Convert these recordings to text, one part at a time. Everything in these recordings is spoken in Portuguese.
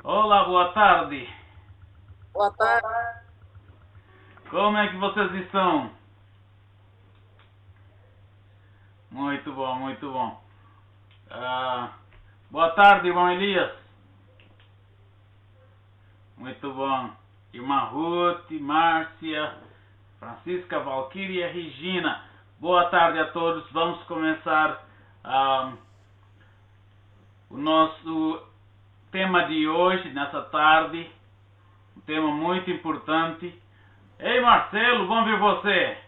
Olá, boa tarde. Boa tarde. Como é que vocês estão? Muito bom, muito bom. Boa tarde, irmão Elias. Muito bom. Irmã Ruth, Márcia, Francisca, Valquíria, Regina. Boa tarde a todos. Vamos começar o nosso tema de hoje, nessa tarde. Um tema muito importante. Ei, Marcelo, bom ver você.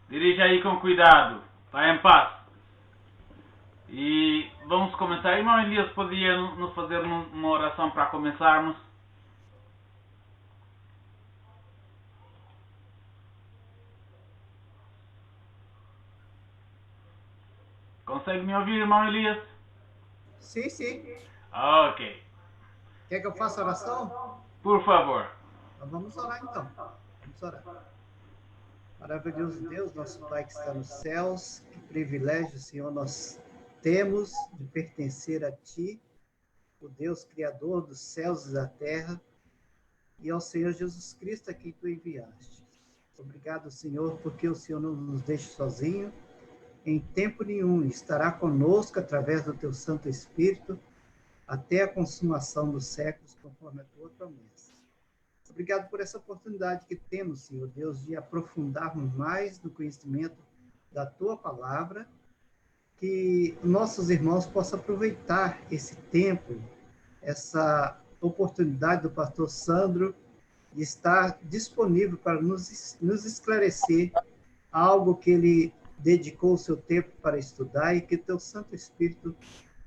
Dirija aí com cuidado. Tá em paz. E vamos começar. Irmão Elias, poderia nos fazer uma oração para começarmos? Consegue me ouvir, irmão Elias? Sim, sim. Ok. Quer que eu faça oração? Por favor. Então, vamos orar então. Vamos orar. Maravilhoso Deus, nosso Pai que está nos céus, que privilégio, Senhor, nós temos de pertencer a Ti, o Deus Criador dos céus e da terra, e ao Senhor Jesus Cristo a quem Tu enviaste. Obrigado, Senhor, porque o Senhor não nos deixa sozinho, em tempo nenhum estará conosco através do Teu Santo Espírito, até a consumação dos séculos, conforme a Tua promessa. Obrigado por essa oportunidade que temos, Senhor Deus, de aprofundarmos mais no conhecimento da Tua Palavra, que nossos irmãos possam aproveitar esse tempo, essa oportunidade do pastor Sandro de estar disponível para nos esclarecer algo que ele dedicou o seu tempo para estudar e que Teu Santo Espírito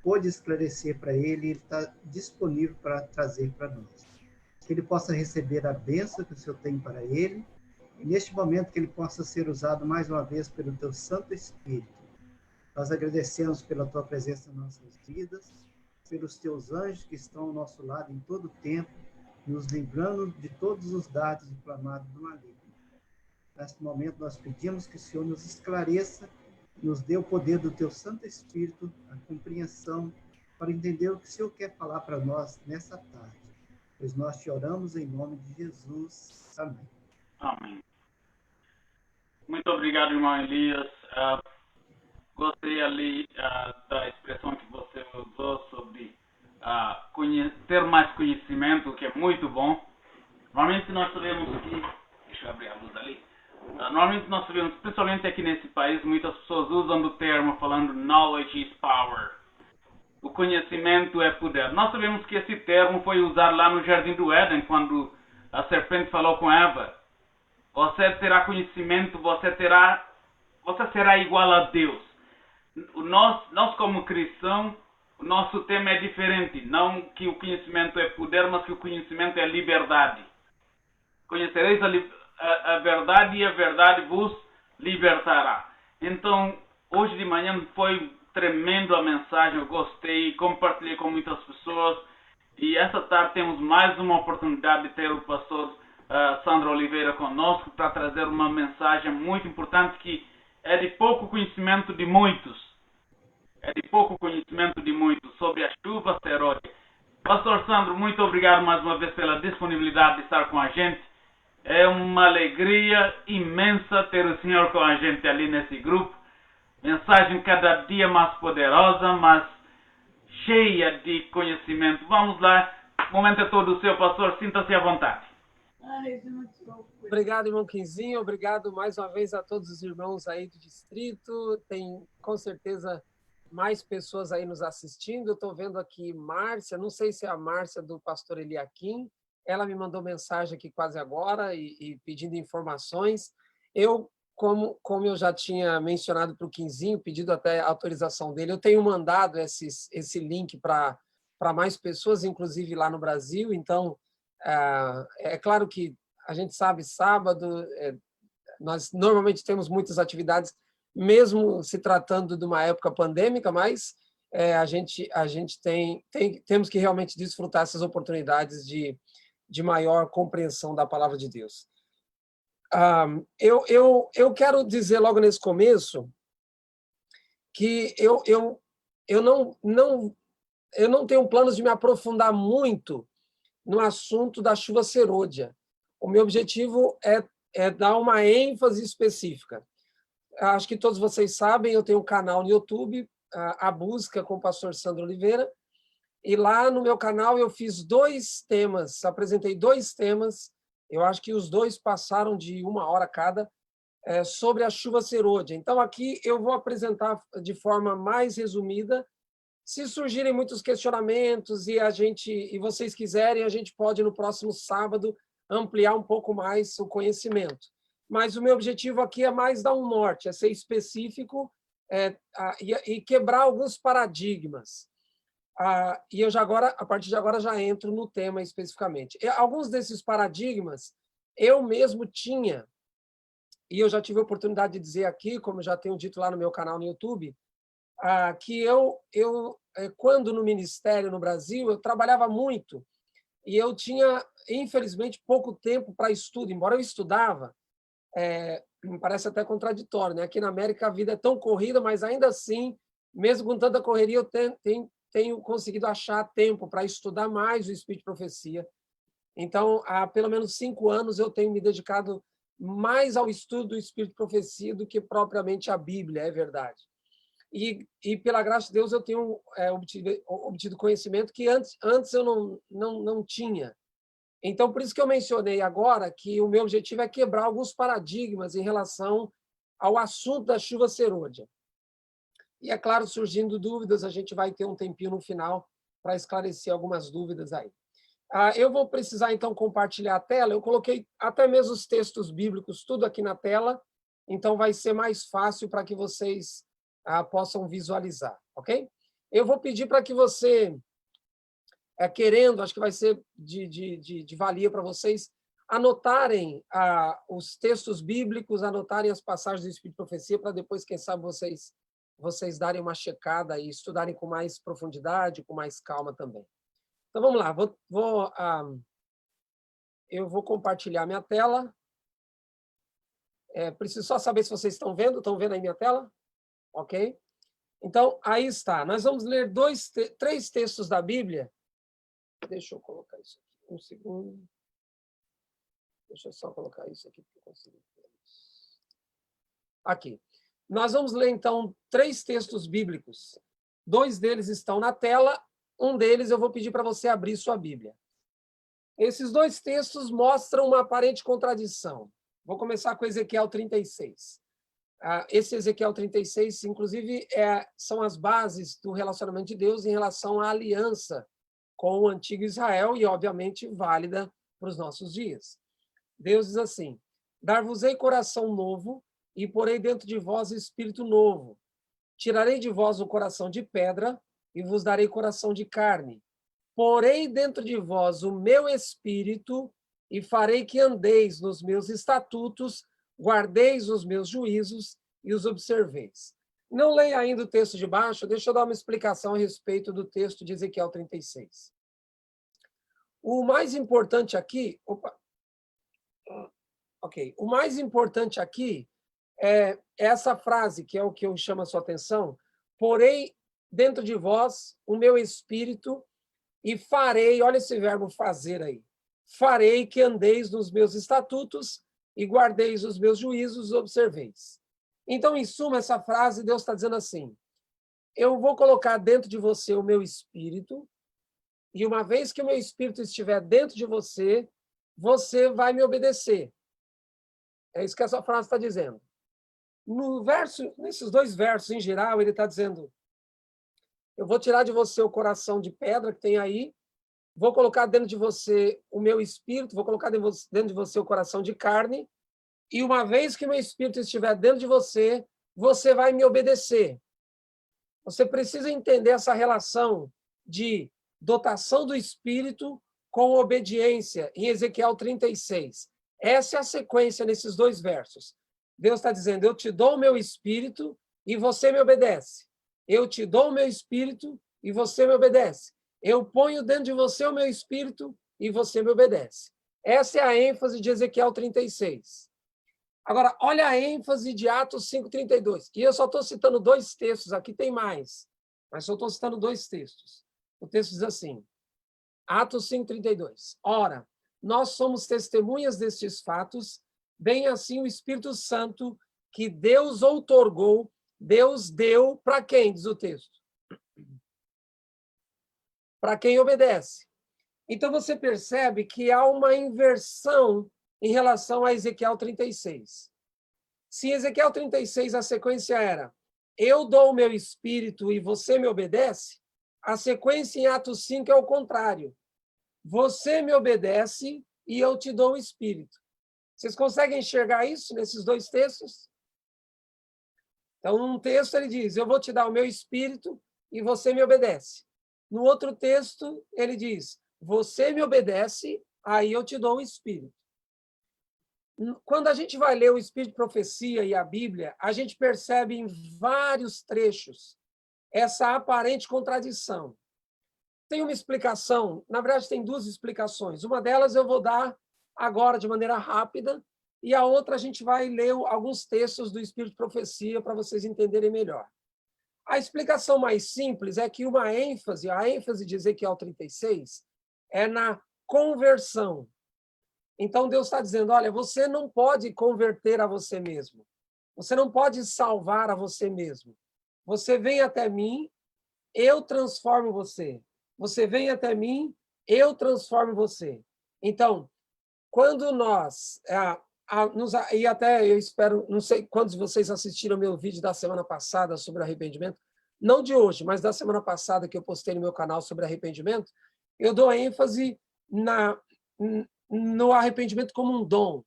pôde esclarecer para ele, ele está disponível para trazer para nós. Que ele possa receber a bênção que o Senhor tem para ele, e neste momento que ele possa ser usado mais uma vez pelo Teu Santo Espírito. Nós agradecemos pela Tua presença em nossas vidas, pelos Teus anjos que estão ao nosso lado em todo o tempo, nos livrando de todos os dados inflamados do maligno. Neste momento nós pedimos que o Senhor nos esclareça, nos dê o poder do Teu Santo Espírito, a compreensão, para entender o que o Senhor quer falar para nós nessa tarde. Pois nós te oramos em nome de Jesus. Amém. Amém. Muito obrigado, irmão Elias. Gostei ali da expressão que você usou sobre ter mais conhecimento, que é muito bom. Normalmente nós sabemos que... Deixa eu abrir a luz ali. Normalmente nós sabemos, principalmente aqui nesse país, muitas pessoas usam o termo falando knowledge is power. O conhecimento é poder. Nós sabemos que esse termo foi usado lá no Jardim do Éden, quando a serpente falou com Eva. Você terá conhecimento, você será igual a Deus. Nós como cristãos, o nosso tema é diferente. Não que o conhecimento é poder, mas que o conhecimento é liberdade. Conhecereis a verdade e a verdade vos libertará. Então, hoje de manhã foi tremendo a mensagem, eu gostei, compartilhei com muitas pessoas. E essa tarde temos mais uma oportunidade de ter o pastor Sandro Oliveira conosco para trazer uma mensagem muito importante que é de pouco conhecimento de muitos. É de pouco conhecimento de muitos sobre a chuva asteroide. Pastor Sandro, muito obrigado mais uma vez pela disponibilidade de estar com a gente. É uma alegria imensa ter o senhor com a gente ali nesse grupo. Mensagem cada dia mais poderosa, mas cheia de conhecimento. Vamos lá, o momento é todo seu, pastor, sinta-se à vontade. Obrigado, irmão Quinzinho, obrigado mais uma vez a todos os irmãos aí do distrito. Tem com certeza mais pessoas aí nos assistindo. Eu estou vendo aqui Márcia, não sei se é a Márcia do pastor Eliakim, ela me mandou mensagem aqui quase agora e pedindo informações. Como eu já tinha mencionado para o Quinzinho, pedido até a autorização dele, eu tenho mandado esse link para mais pessoas, inclusive lá no Brasil. Então, é claro que a gente sabe, sábado, nós normalmente temos muitas atividades, mesmo se tratando de uma época pandêmica, mas a gente temos que realmente desfrutar essas oportunidades de maior compreensão da palavra de Deus. Eu quero dizer logo nesse começo que eu não eu não tenho planos de me aprofundar muito no assunto da chuva serôdia. O meu objetivo é dar uma ênfase específica. Acho que todos vocês sabem, eu tenho um canal no YouTube, A Busca, com o pastor Sandro Oliveira, e lá no meu canal eu fiz 2 temas, apresentei 2 temas, eu acho que os 2 passaram de 1 hora cada, sobre a chuva serôdia. Então, aqui eu vou apresentar de forma mais resumida. Se surgirem muitos questionamentos e vocês quiserem, a gente pode, no próximo sábado, ampliar um pouco mais o conhecimento. Mas o meu objetivo aqui é mais dar um norte, é ser específico e quebrar alguns paradigmas. E eu a partir de agora, já entro no tema especificamente. Alguns desses paradigmas eu mesmo tinha, e eu já tive a oportunidade de dizer aqui, como eu já tenho dito lá no meu canal no YouTube, que quando no ministério no Brasil, eu trabalhava muito e eu tinha, infelizmente, pouco tempo para estudo. Embora eu estudava, me parece até contraditório, né? Aqui na América a vida é tão corrida, mas ainda assim, mesmo com tanta correria, eu tenho conseguido achar tempo para estudar mais o Espírito de Profecia. Então, há pelo menos 5 anos eu tenho me dedicado mais ao estudo do Espírito de Profecia do que propriamente à Bíblia, é verdade. E pela graça de Deus, eu tenho obtido conhecimento que antes eu não tinha. Então, por isso que eu mencionei agora que o meu objetivo é quebrar alguns paradigmas em relação ao assunto da chuva serôdia. E, é claro, surgindo dúvidas, a gente vai ter um tempinho no final para esclarecer algumas dúvidas aí. Eu vou precisar, então, compartilhar a tela. Eu coloquei até mesmo os textos bíblicos, tudo aqui na tela, então vai ser mais fácil para que vocês possam visualizar, ok? Eu vou pedir para que você, querendo, acho que vai ser de valia para vocês, anotarem os textos bíblicos, anotarem as passagens do Espírito de Profecia, para depois, quem sabe, vocês darem uma checada e estudarem com mais profundidade, com mais calma também. Então, vamos lá. Eu vou compartilhar minha tela. Preciso só saber se vocês estão vendo. Estão vendo aí minha tela? Ok? Então, aí está. Nós vamos ler 3 textos da Bíblia. Deixa eu colocar isso aqui. Um segundo. Deixa eu só colocar isso aqui para eu conseguir ver isso. Aqui. Nós vamos ler, então, 3 textos bíblicos. 2 deles estão na tela. Um deles eu vou pedir para você abrir sua Bíblia. Esses 2 textos mostram uma aparente contradição. Vou começar com Ezequiel 36. Esse Ezequiel 36, inclusive, são as bases do relacionamento de Deus em relação à aliança com o antigo Israel e, obviamente, válida para os nossos dias. Deus diz assim: dar-vos-ei coração novo e porei dentro de vós espírito novo. Tirarei de vós o coração de pedra e vos darei coração de carne. Porei dentro de vós o meu espírito e farei que andeis nos meus estatutos, guardeis os meus juízos e os observeis. Não leia ainda o texto de baixo, deixa eu dar uma explicação a respeito do texto de Ezequiel 36. O mais importante aqui... O mais importante aqui é essa frase, que é o que eu chamo a sua atenção: porei dentro de vós o meu espírito e farei, olha esse verbo fazer aí, farei que andeis nos meus estatutos e guardeis os meus juízos e observeis. Então, em suma, essa frase, Deus está dizendo assim: eu vou colocar dentro de você o meu espírito, e uma vez que o meu espírito estiver dentro de você, você vai me obedecer. É isso que essa frase está dizendo. Nesses 2 versos, em geral, ele está dizendo: eu vou tirar de você o coração de pedra que tem aí, vou colocar dentro de você o meu espírito, vou colocar dentro de você o coração de carne, e uma vez que o meu espírito estiver dentro de você, você vai me obedecer. Você precisa entender essa relação de dotação do espírito com obediência em Ezequiel 36. Essa é a sequência nesses 2 versos. Deus está dizendo: eu te dou o meu espírito e você me obedece. Eu te dou o meu espírito e você me obedece. Eu ponho dentro de você o meu espírito e você me obedece. Essa é a ênfase de Ezequiel 36. Agora, olha a ênfase de Atos 5:32. E eu só estou citando 2 textos, aqui tem mais, mas só estou citando 2 textos. O texto diz assim, Atos 5:32. Ora, nós somos testemunhas destes fatos, bem assim o Espírito Santo que Deus outorgou, Deus deu para quem, diz o texto? Para quem obedece. Então você percebe que há uma inversão em relação a Ezequiel 36. Se em Ezequiel 36 a sequência era eu dou o meu espírito e você me obedece, a sequência em Atos 5 é o contrário. Você me obedece e eu te dou o espírito. Vocês conseguem enxergar isso nesses dois textos? Então, num texto ele diz, eu vou te dar o meu espírito e você me obedece. No outro texto, ele diz, você me obedece, aí eu te dou o espírito. Quando a gente vai ler o Espírito de Profecia e a Bíblia, a gente percebe em vários trechos essa aparente contradição. Tem uma explicação, na verdade tem duas explicações. Uma delas eu vou dar agora de maneira rápida e a outra a gente vai ler alguns textos do Espírito de Profecia para vocês entenderem melhor. A explicação mais simples é que a ênfase de Ezequiel 36 é na conversão. Então, Deus está dizendo, olha, você não pode converter a você mesmo. Você não pode salvar a você mesmo. Você vem até mim, eu transformo você. Você vem até mim, eu transformo você. Então, quando nós... e até eu espero, não sei quantos de vocês assistiram meu vídeo da semana passada sobre arrependimento, não de hoje, mas da semana passada que eu postei no meu canal sobre arrependimento, eu dou ênfase no arrependimento como um dom.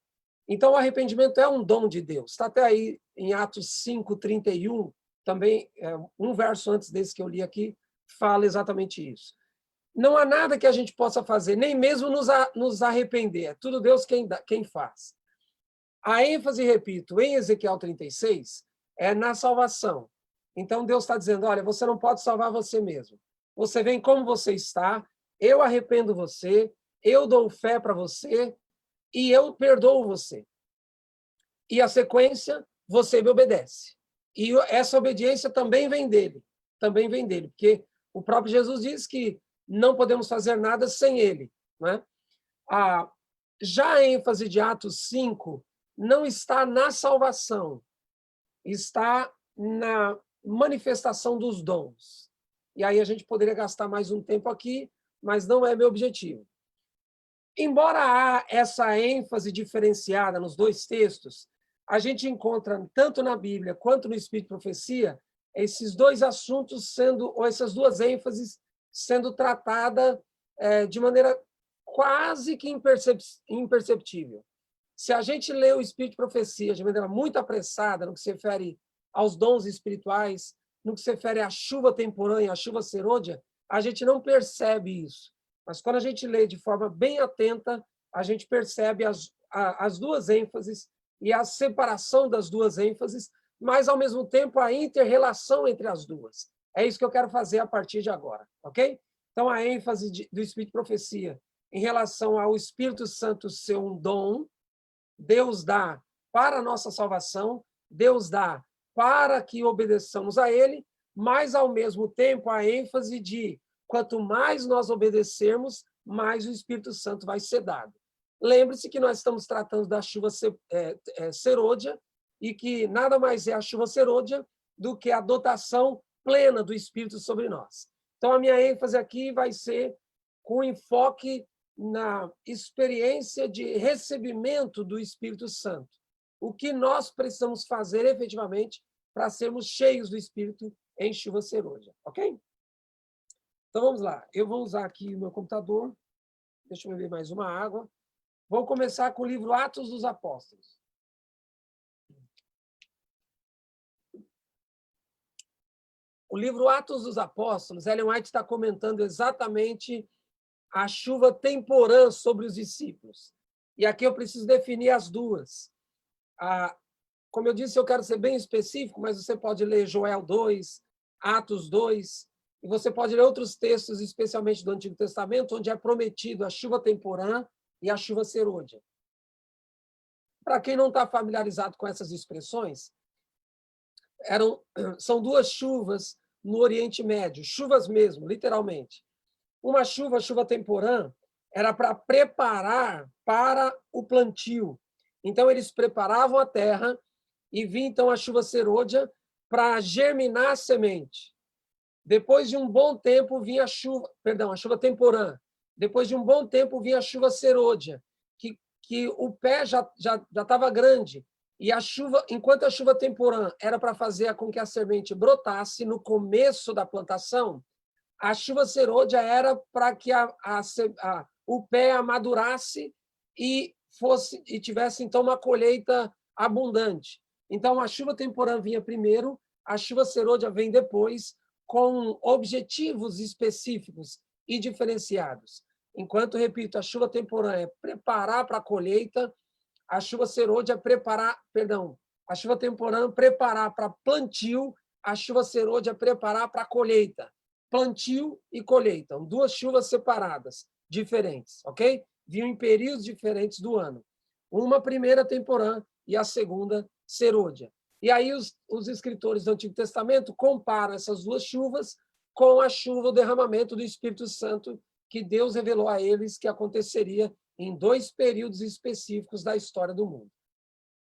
Então, o arrependimento é um dom de Deus. Está até aí em Atos 5:31, também, um verso antes desse que eu li aqui, fala exatamente isso. Não há nada que a gente possa fazer, nem mesmo nos arrepender. É tudo Deus quem faz. A ênfase, repito, em Ezequiel 36, é na salvação. Então, Deus está dizendo, olha, você não pode salvar você mesmo. Você vem como você está, eu arrependo você, eu dou fé para você e eu perdoo você. E a sequência, você me obedece. E essa obediência também vem dele. Também vem dele, porque o próprio Jesus diz que não podemos fazer nada sem ele. Né? Já a ênfase de Atos 5 não está na salvação, está na manifestação dos dons. E aí a gente poderia gastar mais um tempo aqui, mas não é meu objetivo. Embora há essa ênfase diferenciada nos dois textos, a gente encontra, tanto na Bíblia quanto no Espírito de Profecia, esses dois assuntos ou essas duas ênfases sendo tratadas de maneira quase que imperceptível. Se a gente lê o Espírito de Profecia de maneira muito apressada, no que se refere aos dons espirituais, no que se refere à chuva temporânea, à chuva serôdia, a gente não percebe isso. Mas quando a gente lê de forma bem atenta, a gente percebe as duas ênfases e a separação das duas ênfases, mas, ao mesmo tempo, a inter-relação entre as duas. É isso que eu quero fazer a partir de agora, ok? Então, a ênfase do Espírito de Profecia em relação ao Espírito Santo ser um dom, Deus dá para a nossa salvação, Deus dá para que obedeçamos a Ele, mas, ao mesmo tempo, a ênfase de quanto mais nós obedecermos, mais o Espírito Santo vai ser dado. Lembre-se que nós estamos tratando da chuva serôdia e que nada mais é a chuva serôdia do que a dotação plena do Espírito sobre nós. Então, a minha ênfase aqui vai ser com enfoque na experiência de recebimento do Espírito Santo. O que nós precisamos fazer efetivamente para sermos cheios do Espírito em chuva serôdia, ok? Então, vamos lá. Eu vou usar aqui o meu computador. Deixa eu beber mais uma água. Vou começar com o livro Atos dos Apóstolos. O livro Atos dos Apóstolos, Ellen White está comentando exatamente a chuva temporã sobre os discípulos. E aqui eu preciso definir as duas. Como eu disse, eu quero ser bem específico, mas você pode ler Joel 2, Atos 2, e você pode ler outros textos, especialmente do Antigo Testamento, onde é prometido a chuva temporã e a chuva serôdia. Para quem não está familiarizado com essas expressões, são duas chuvas no Oriente Médio, chuvas mesmo, literalmente. Uma chuva, a chuva temporã, era para preparar para o plantio. Então, eles preparavam a terra e vinha, então, a chuva serôdia para germinar a semente. Depois de um bom tempo, vinha a chuva temporã. Depois de um bom tempo, vinha a chuva serôdia, que o pé já estava grande. E a chuva, enquanto a chuva temporã era para fazer com que a semente brotasse no começo da plantação, a chuva serôdia era para que o pé amadurasse e tivesse, então, uma colheita abundante. Então, a chuva temporã vinha primeiro, a chuva serôdia vem depois, com objetivos específicos e diferenciados. Enquanto, repito, a chuva temporã é preparar para a colheita, a chuva serôdia a chuva temporã preparar para plantio, a chuva serôdia preparar para colheita. Plantio e colheita, duas chuvas separadas, diferentes, ok? Vinham em períodos diferentes do ano. Uma primeira temporã e a segunda serôdia. E aí os escritores do Antigo Testamento comparam essas duas chuvas com a chuva, o derramamento do Espírito Santo, que Deus revelou a eles que aconteceria em dois períodos específicos da história do mundo.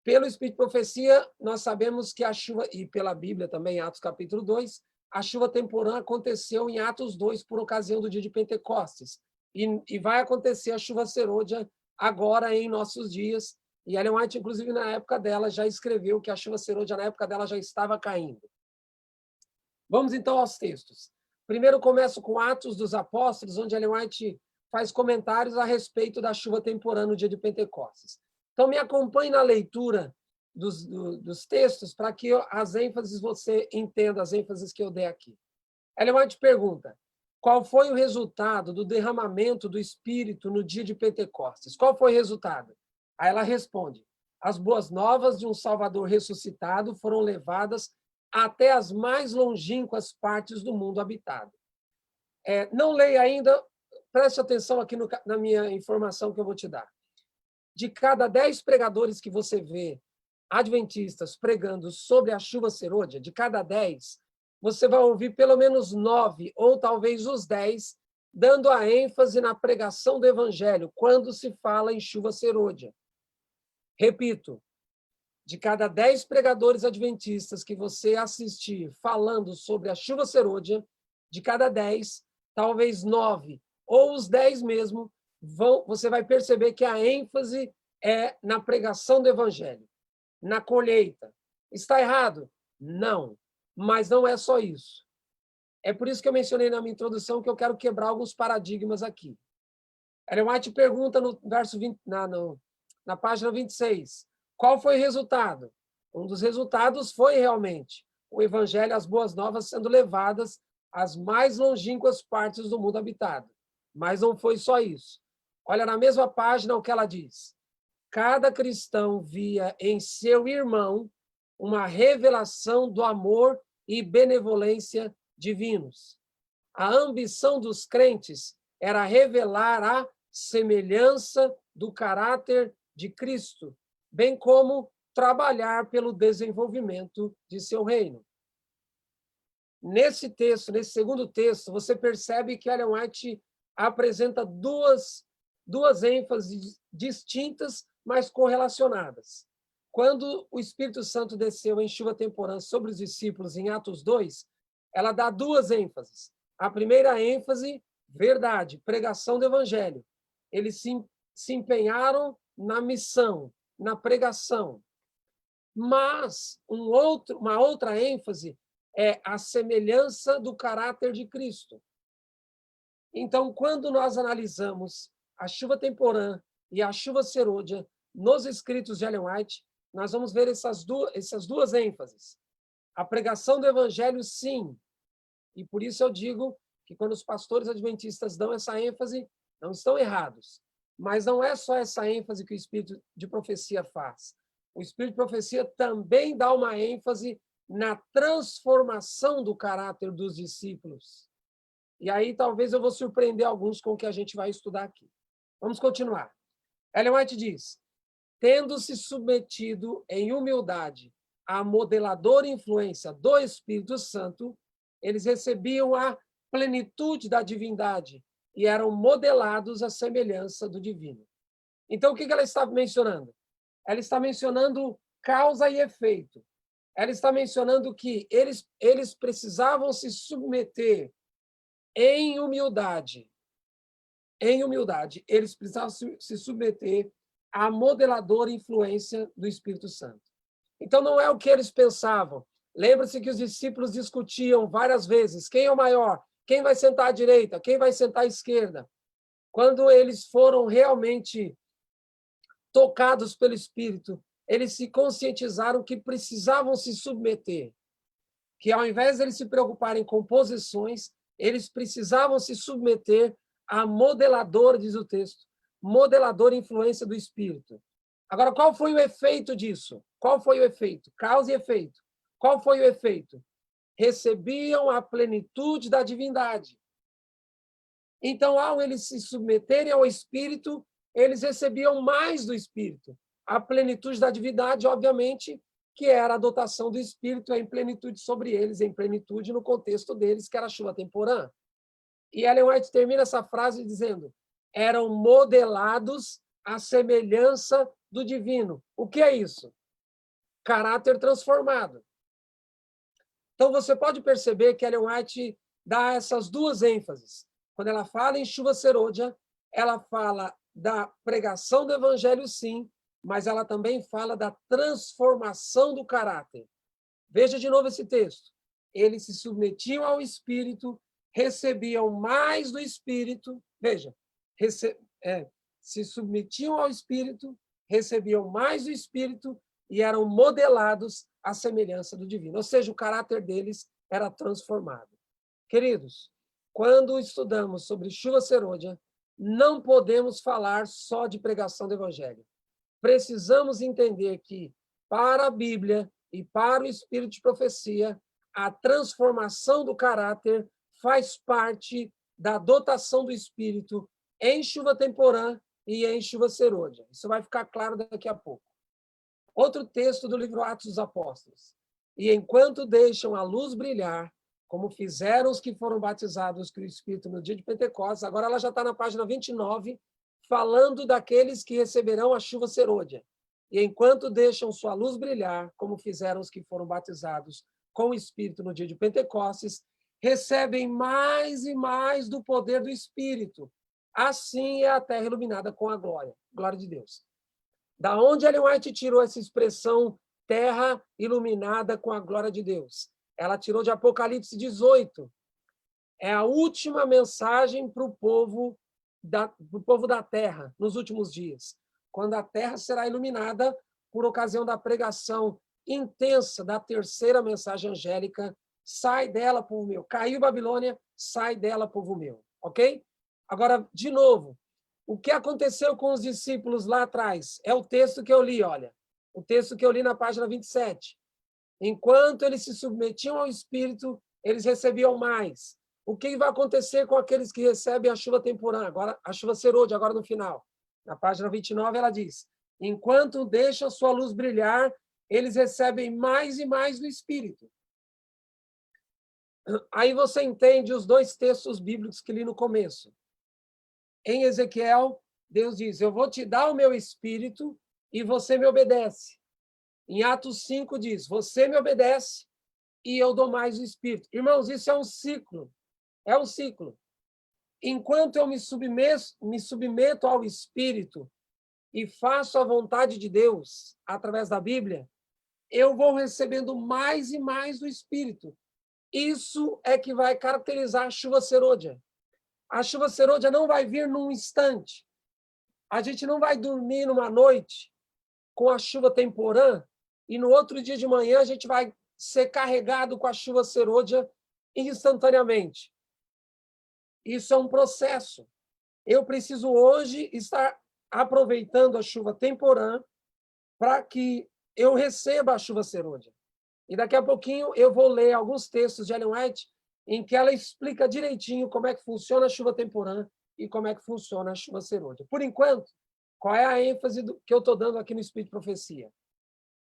Pelo Espírito de Profecia, nós sabemos que a chuva, e pela Bíblia também, Atos capítulo 2, a chuva temporã aconteceu em Atos 2, por ocasião do dia de Pentecostes. E vai acontecer a chuva serôdia agora em nossos dias. E Ellen White, inclusive, na época dela, já escreveu que a chuva serôdia, na época dela, já estava caindo. Vamos, então, aos textos. Primeiro, começo com Atos dos Apóstolos, onde Ellen White faz comentários a respeito da chuva temporã no dia de Pentecostes. Então, me acompanhe na leitura dos textos para que as ênfases você entenda, as ênfases que eu dei aqui. Ellen White pergunta: qual foi o resultado do derramamento do Espírito no dia de Pentecostes? Qual foi o resultado? Aí ela responde: as boas novas de um Salvador ressuscitado foram levadas até as mais longínquas partes do mundo habitado. Não leia ainda, preste atenção aqui na minha informação que eu vou te dar. De cada 10 pregadores que você vê, adventistas, pregando sobre a chuva serôdia, de cada 10, você vai ouvir pelo menos 9, ou talvez os 10, dando a ênfase na pregação do evangelho, quando se fala em chuva serôdia. Repito, de cada 10 pregadores adventistas que você assistir falando sobre a chuva serôdia, de cada 10, talvez 9, ou os 10 mesmo, você vai perceber que a ênfase é na pregação do evangelho, na colheita. Está errado? Não. Mas não é só isso. É por isso que eu mencionei na minha introdução que eu quero quebrar alguns paradigmas aqui. Ellen White pergunta no verso 20, na página 26, qual foi o resultado? Um dos resultados foi realmente o evangelho, as boas novas sendo levadas às mais longínquas partes do mundo habitado. Mas não foi só isso. Olha na mesma página o que ela diz. Cada cristão via em seu irmão uma revelação do amor e benevolência divinos. A ambição dos crentes era revelar a semelhança do caráter de Cristo, bem como trabalhar pelo desenvolvimento de seu reino. Nesse texto, nesse segundo texto, você percebe que Ellen White apresenta duas ênfases distintas, mas correlacionadas. Quando o Espírito Santo desceu em chuva temporã sobre os discípulos em Atos 2, ela dá duas ênfases. A primeira ênfase, verdade, pregação do evangelho. Eles se empenharam na missão, na pregação. Mas uma outra ênfase é a semelhança do caráter de Cristo. Então, quando nós analisamos a chuva temporã e a chuva serôdia nos escritos de Ellen White, nós vamos ver essas duas ênfases. A pregação do evangelho, sim. E por isso eu digo que quando os pastores adventistas dão essa ênfase, não estão errados. Mas não é só essa ênfase que o Espírito de Profecia faz. O Espírito de Profecia também dá uma ênfase na transformação do caráter dos discípulos. E aí talvez eu vou surpreender alguns com o que a gente vai estudar aqui. Vamos continuar. Ellen White diz: tendo-se submetido em humildade à modeladora influência do Espírito Santo, eles recebiam a plenitude da divindade e eram modelados à semelhança do divino. Então, o que ela está mencionando? Ela está mencionando causa e efeito. Ela está mencionando que eles precisavam se submeter em humildade. Em humildade, eles precisavam se submeter à modeladora influência do Espírito Santo. Então, não é o que eles pensavam. Lembra-se que os discípulos discutiam várias vezes quem é o maior, quem vai sentar à direita, quem vai sentar à esquerda. Quando eles foram realmente tocados pelo Espírito, eles se conscientizaram que precisavam se submeter, que ao invés de eles se preocuparem com posições, eles precisavam se submeter a modelador, diz o texto, modelador influência do Espírito. Agora, qual foi o efeito disso? Qual foi o efeito? Causa e efeito. Qual foi o efeito? Recebiam a plenitude da divindade. Então, ao eles se submeterem ao Espírito, eles recebiam mais do Espírito. A plenitude da divindade, obviamente, que era a dotação do Espírito em plenitude sobre eles, em plenitude no contexto deles, que era a chuva temporã. E Ellen White termina essa frase dizendo: eram modelados à semelhança do divino. O que é isso? Caráter transformado. Então, você pode perceber que Ellen White dá essas duas ênfases. Quando ela fala em chuva serôdia, ela fala da pregação do evangelho, sim, mas ela também fala da transformação do caráter. Veja de novo esse texto. Eles se submetiam ao Espírito, recebiam mais do Espírito. Veja, se submetiam ao Espírito, recebiam mais do Espírito e eram modelados à semelhança do divino. Ou seja, o caráter deles era transformado. Queridos, quando estudamos sobre chuva serôdia, não podemos falar só de pregação do evangelho. Precisamos entender que, para a Bíblia e para o espírito de profecia, a transformação do caráter faz parte da dotação do espírito em chuva temporã e em chuva serôdia. Isso vai ficar claro daqui a pouco. Outro texto do livro Atos dos Apóstolos. E enquanto deixam a luz brilhar, como fizeram os que foram batizados com o Espírito no dia de Pentecostes, agora ela já está na página 29, falando daqueles que receberão a chuva serôdia. E enquanto deixam sua luz brilhar, como fizeram os que foram batizados com o Espírito no dia de Pentecostes, recebem mais e mais do poder do Espírito. Assim é a terra iluminada com a glória. Glória de Deus. Da onde Ellen White tirou essa expressão terra iluminada com a glória de Deus? Ela tirou de Apocalipse 18. É a última mensagem para o povo da terra nos últimos dias, quando a terra será iluminada por ocasião da pregação intensa da terceira mensagem angélica. Sai dela, povo meu. Caiu Babilônia, sai dela, povo meu. Ok? Agora, de novo, o que aconteceu com os discípulos lá atrás? É o texto que eu li, olha. O texto que eu li na página 27. Enquanto eles se submetiam ao Espírito, eles recebiam mais. O que vai acontecer com aqueles que recebem a chuva temporã, agora a chuva serôdia, agora no final? Na página 29, ela diz: enquanto deixam sua luz brilhar, eles recebem mais e mais do Espírito. Aí você entende os dois textos bíblicos que li no começo. Em Ezequiel, Deus diz: eu vou te dar o meu Espírito e você me obedece. Em Atos 5 diz: você me obedece e eu dou mais o Espírito. Irmãos, isso é um ciclo. É um ciclo. Enquanto eu me submeto ao Espírito e faço a vontade de Deus através da Bíblia, eu vou recebendo mais e mais do Espírito. Isso é que vai caracterizar a chuva serôdia. A chuva serôdia não vai vir num instante. A gente não vai dormir numa noite com a chuva temporã e no outro dia de manhã a gente vai ser carregado com a chuva serôdia instantaneamente. Isso é um processo. Eu preciso hoje estar aproveitando a chuva temporã para que eu receba a chuva serôdia. E daqui a pouquinho eu vou ler alguns textos de Ellen White em que ela explica direitinho como é que funciona a chuva temporã e como é que funciona a chuva serôdia. Por enquanto, qual é a ênfase que eu estou dando aqui no Espírito de Profecia?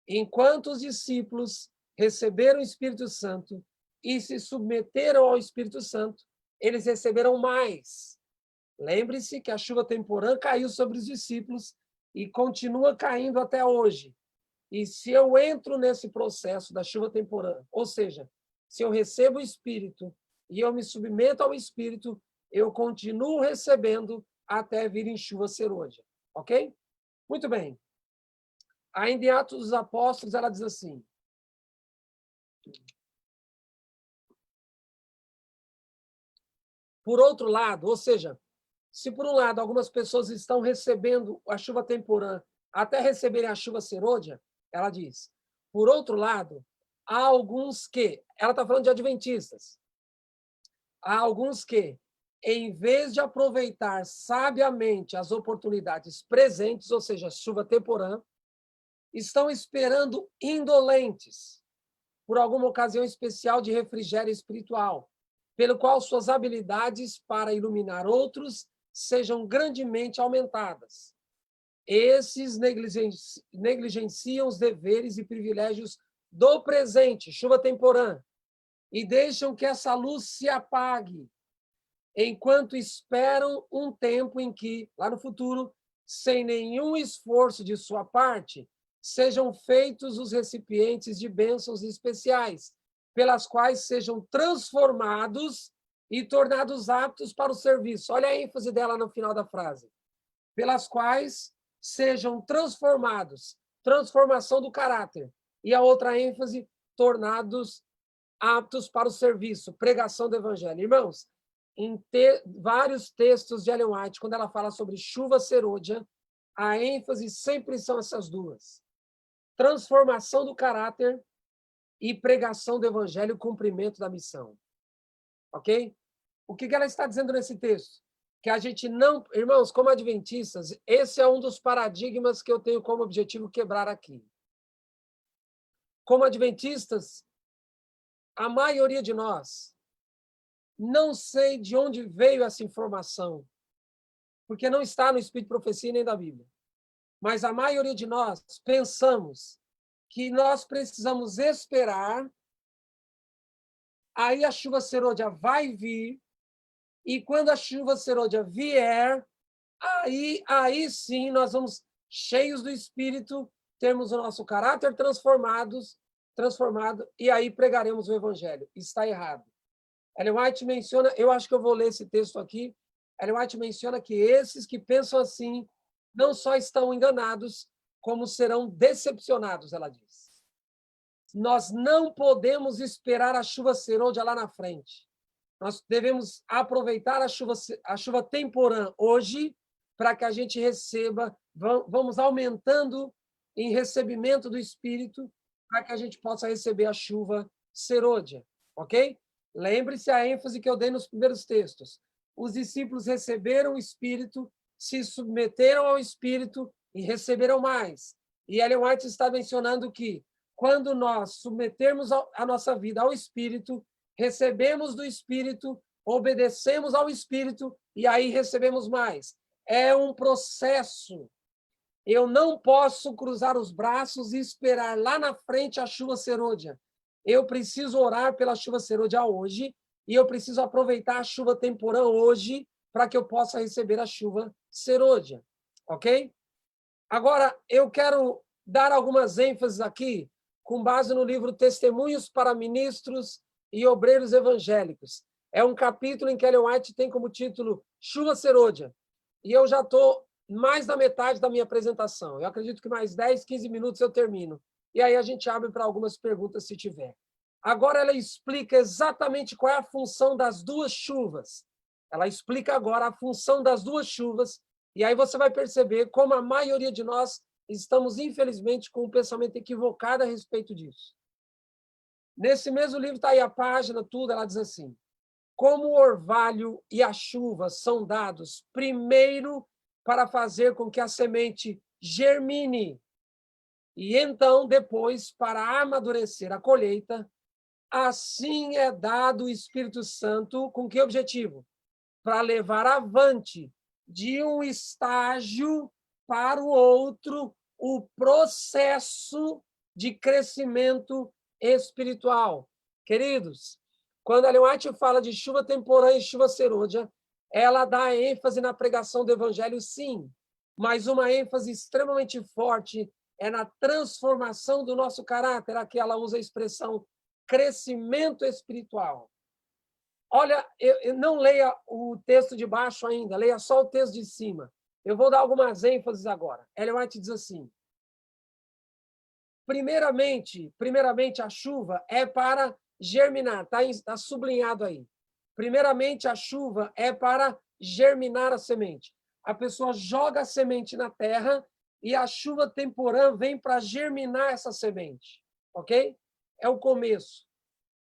Enquanto os discípulos receberam o Espírito Santo e se submeteram ao Espírito Santo, eles receberam mais. Lembre-se que a chuva temporã caiu sobre os discípulos e continua caindo até hoje. E se eu entro nesse processo da chuva temporã, ou seja, se eu recebo o Espírito e eu me submeto ao Espírito, eu continuo recebendo até vir em chuva serôdia. Ok? Muito bem. Ainda em Atos dos Apóstolos, ela diz assim: por outro lado, ou seja, se por um lado algumas pessoas estão recebendo a chuva temporã até receberem a chuva serôdia, ela diz, por outro lado, há alguns que, ela está falando de adventistas, há alguns que, em vez de aproveitar sabiamente as oportunidades presentes, ou seja, chuva temporã, estão esperando indolentes por alguma ocasião especial de refrigério espiritual, pelo qual suas habilidades para iluminar outros sejam grandemente aumentadas. Esses negligenciam os deveres e privilégios do presente, chuva temporã, e deixam que essa luz se apague, enquanto esperam um tempo em que, lá no futuro, sem nenhum esforço de sua parte, sejam feitos os recipientes de bênçãos especiais, pelas quais sejam transformados e tornados aptos para o serviço. Olha a ênfase dela no final da frase. Pelas quais sejam transformados, transformação do caráter. E a outra ênfase, tornados aptos para o serviço, pregação do evangelho. Irmãos, em vários textos de Ellen White, quando ela fala sobre chuva serôdia, a ênfase sempre são essas duas. Transformação do caráter e pregação do evangelho, cumprimento da missão. Ok? O que ela está dizendo nesse texto? Que a gente não... Irmãos, como adventistas, esse é um dos paradigmas que eu tenho como objetivo quebrar aqui. Como adventistas, a maioria de nós, não sei de onde veio essa informação, porque não está no Espírito de Profecia nem da Bíblia. Mas a maioria de nós pensamos que nós precisamos esperar, aí a chuva serôdia vai vir, e quando a chuva serôdia vier, aí sim nós vamos, cheios do Espírito, termos o nosso caráter transformado, e aí pregaremos o Evangelho. Está errado. Ellen White menciona, eu acho que eu vou ler esse texto aqui, Ellen White menciona que esses que pensam assim não só estão enganados, como serão decepcionados, ela diz. Nós não podemos esperar a chuva serôdia lá na frente. Nós devemos aproveitar a chuva temporã hoje para que a gente receba, vamos aumentando em recebimento do Espírito para que a gente possa receber a chuva serôdia, ok? Lembre-se a ênfase que eu dei nos primeiros textos. Os discípulos receberam o Espírito, se submeteram ao Espírito e receberam mais. E Ellen White está mencionando que, quando nós submetermos a nossa vida ao Espírito, recebemos do Espírito, obedecemos ao Espírito e aí recebemos mais. É um processo. Eu não posso cruzar os braços e esperar lá na frente a chuva serôdia. Eu preciso orar pela chuva serôdia hoje e eu preciso aproveitar a chuva temporã hoje para que eu possa receber a chuva serôdia. Ok? Agora, eu quero dar algumas ênfases aqui com base no livro Testemunhos para Ministros e Obreiros Evangélicos. É um capítulo em que Ellen White tem como título Chuva Serôdia. E eu já estou mais da metade da minha apresentação. Eu acredito que mais 10, 15 minutos eu termino. E aí a gente abre para algumas perguntas, se tiver. Agora ela explica exatamente qual é a função das duas chuvas. Ela explica agora a função das duas chuvas, e aí você vai perceber como a maioria de nós estamos, infelizmente, com um pensamento equivocado a respeito disso. Nesse mesmo livro, está aí a página, tudo, ela diz assim: como o orvalho e a chuva são dados primeiro para fazer com que a semente germine, e então, depois, para amadurecer a colheita, assim é dado o Espírito Santo, com que objetivo? Para levar avante de um estágio para o outro o processo de crescimento espiritual. Queridos, quando Ellen White fala de chuva temporã e chuva serôdia, ela dá ênfase na pregação do evangelho, sim, mas uma ênfase extremamente forte é na transformação do nosso caráter. Aqui ela usa a expressão crescimento espiritual. Olha, eu não leia o texto de baixo ainda, leia só o texto de cima. Eu vou dar algumas ênfases agora. Ellen White diz assim: primeiramente, a chuva é para germinar, tá sublinhado aí. Primeiramente, a chuva é para germinar a semente. A pessoa joga a semente na terra e a chuva temporã vem para germinar essa semente, ok? É o começo.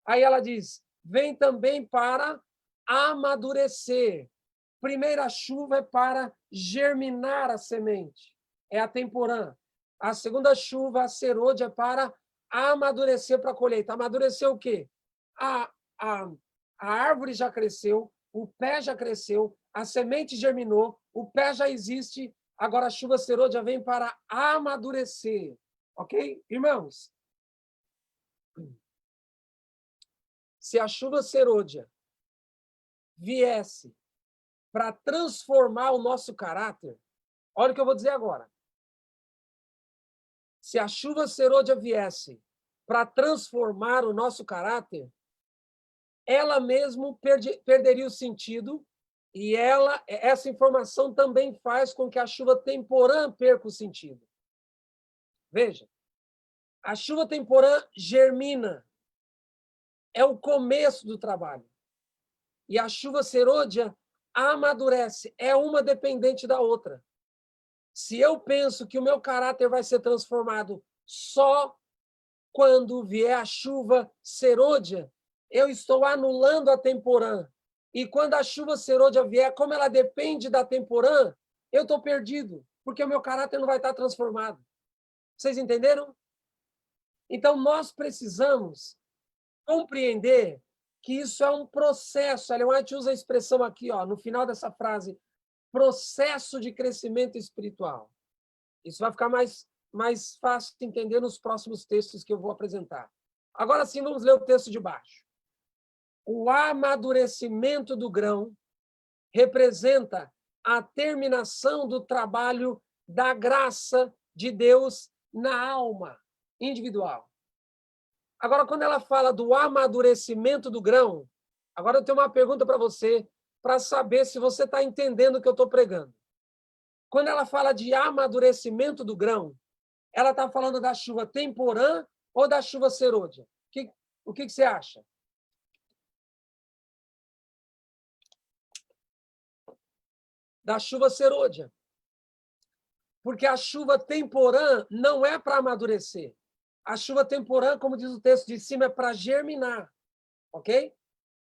Aí ela diz, vem também para amadurecer. Primeira chuva é para germinar a semente, é a temporã. A segunda chuva, a serôdia, é para amadurecer para a colheita. Amadurecer o quê? A árvore já cresceu, o pé já cresceu, a semente germinou, o pé já existe, agora a chuva serôdia vem para amadurecer. Ok? Irmãos, se a chuva serôdia viesse para transformar o nosso caráter, olha o que eu vou dizer agora. Se a chuva serôdia viesse para transformar o nosso caráter, ela mesmo perderia o sentido e essa informação também faz com que a chuva temporã perca o sentido. Veja, a chuva temporã germina, é o começo do trabalho. E a chuva serôdia amadurece, é uma dependente da outra. Se eu penso que o meu caráter vai ser transformado só quando vier a chuva serôdia, eu estou anulando a temporã. E quando a chuva serôdia vier, como ela depende da temporã, eu estou perdido, porque o meu caráter não vai estar transformado. Vocês entenderam? Então, nós precisamos compreender que isso é um processo. Ellen White usa a expressão aqui, no final dessa frase, processo de crescimento espiritual. Isso vai ficar mais fácil de entender nos próximos textos que eu vou apresentar. Agora sim, vamos ler o texto de baixo. O amadurecimento do grão representa a terminação do trabalho da graça de Deus na alma individual. Agora, quando ela fala do amadurecimento do grão, agora eu tenho uma pergunta para você, para saber se você está entendendo o que eu estou pregando. Quando ela fala de amadurecimento do grão, ela está falando da chuva temporã ou da chuva serôdia? O que você acha? Da chuva serôdia. Porque a chuva temporã não é para amadurecer. A chuva temporã, como diz o texto de cima, é para germinar. Ok?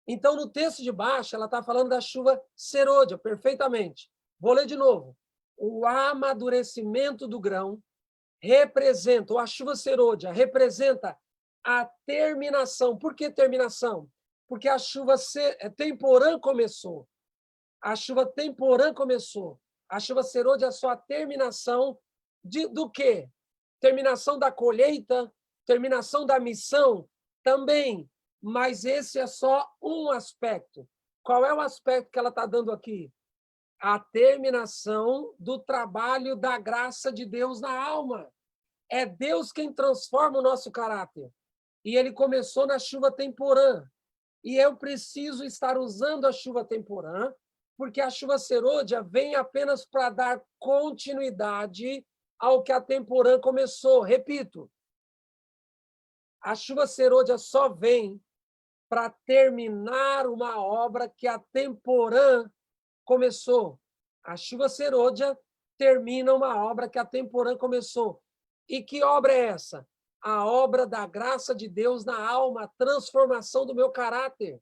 Então, no texto de baixo, ela está falando da chuva serôdia, perfeitamente. Vou ler de novo. O amadurecimento do grão representa, ou a chuva serôdia, representa a terminação. Por que terminação? Porque a chuva temporã começou. A chuva temporã começou. A chuva serôdia é só a terminação do quê? Terminação da colheita, terminação da missão também. Mas esse é só um aspecto. Qual é o aspecto que ela está dando aqui? A terminação do trabalho da graça de Deus na alma. É Deus quem transforma o nosso caráter. E ele começou na chuva temporã. E eu preciso estar usando a chuva temporã, porque a chuva serôdia vem apenas para dar continuidade ao que a temporã começou. Repito, a chuva serôdia só vem para terminar uma obra que a temporã começou. A chuva serôdia termina uma obra que a temporã começou. E que obra é essa? A obra da graça de Deus na alma, a transformação do meu caráter.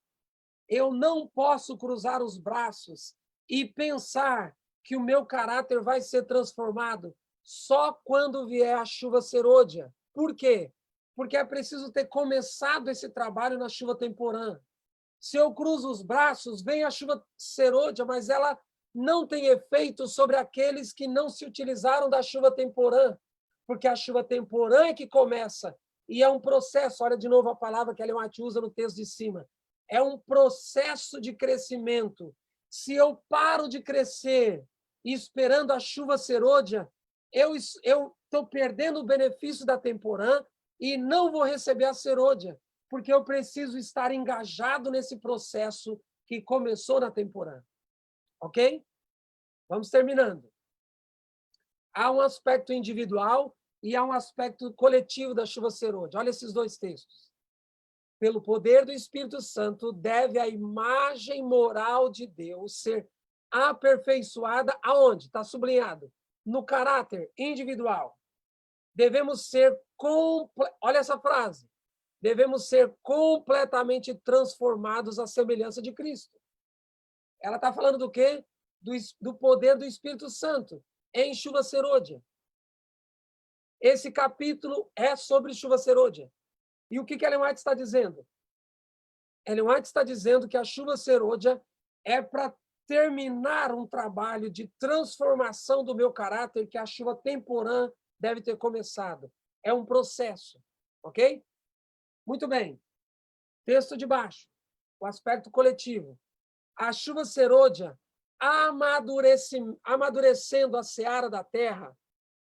Eu não posso cruzar os braços e pensar que o meu caráter vai ser transformado só quando vier a chuva serôdia. Por quê? Porque é preciso ter começado esse trabalho na chuva temporã. Se eu cruzo os braços, vem a chuva serôdia, mas ela não tem efeito sobre aqueles que não se utilizaram da chuva temporã, porque a chuva temporã é que começa, e é um processo, olha de novo a palavra que a Ellen White usa no texto de cima, é um processo de crescimento. Se eu paro de crescer esperando a chuva serôdia, eu estou perdendo o benefício da temporã e não vou receber a serôdia, porque eu preciso estar engajado nesse processo que começou na temporã. Ok? Vamos terminando. Há um aspecto individual e há um aspecto coletivo da chuva serôdia. Olha esses dois textos. Pelo poder do Espírito Santo, deve a imagem moral de Deus ser aperfeiçoada aonde? Está sublinhado. No caráter individual. Devemos ser, olha essa frase, devemos ser completamente transformados à semelhança de Cristo. Ela está falando do quê? Do poder do Espírito Santo em chuva serôdia. Esse capítulo é sobre chuva serôdia. E o que Ellen White está dizendo? Ellen White está dizendo que a chuva serôdia é para terminar um trabalho de transformação do meu caráter que a chuva temporã deve ter começado. É um processo, ok? Muito bem. Texto de baixo, o aspecto coletivo. A chuva serôdia, amadurecendo a seara da terra,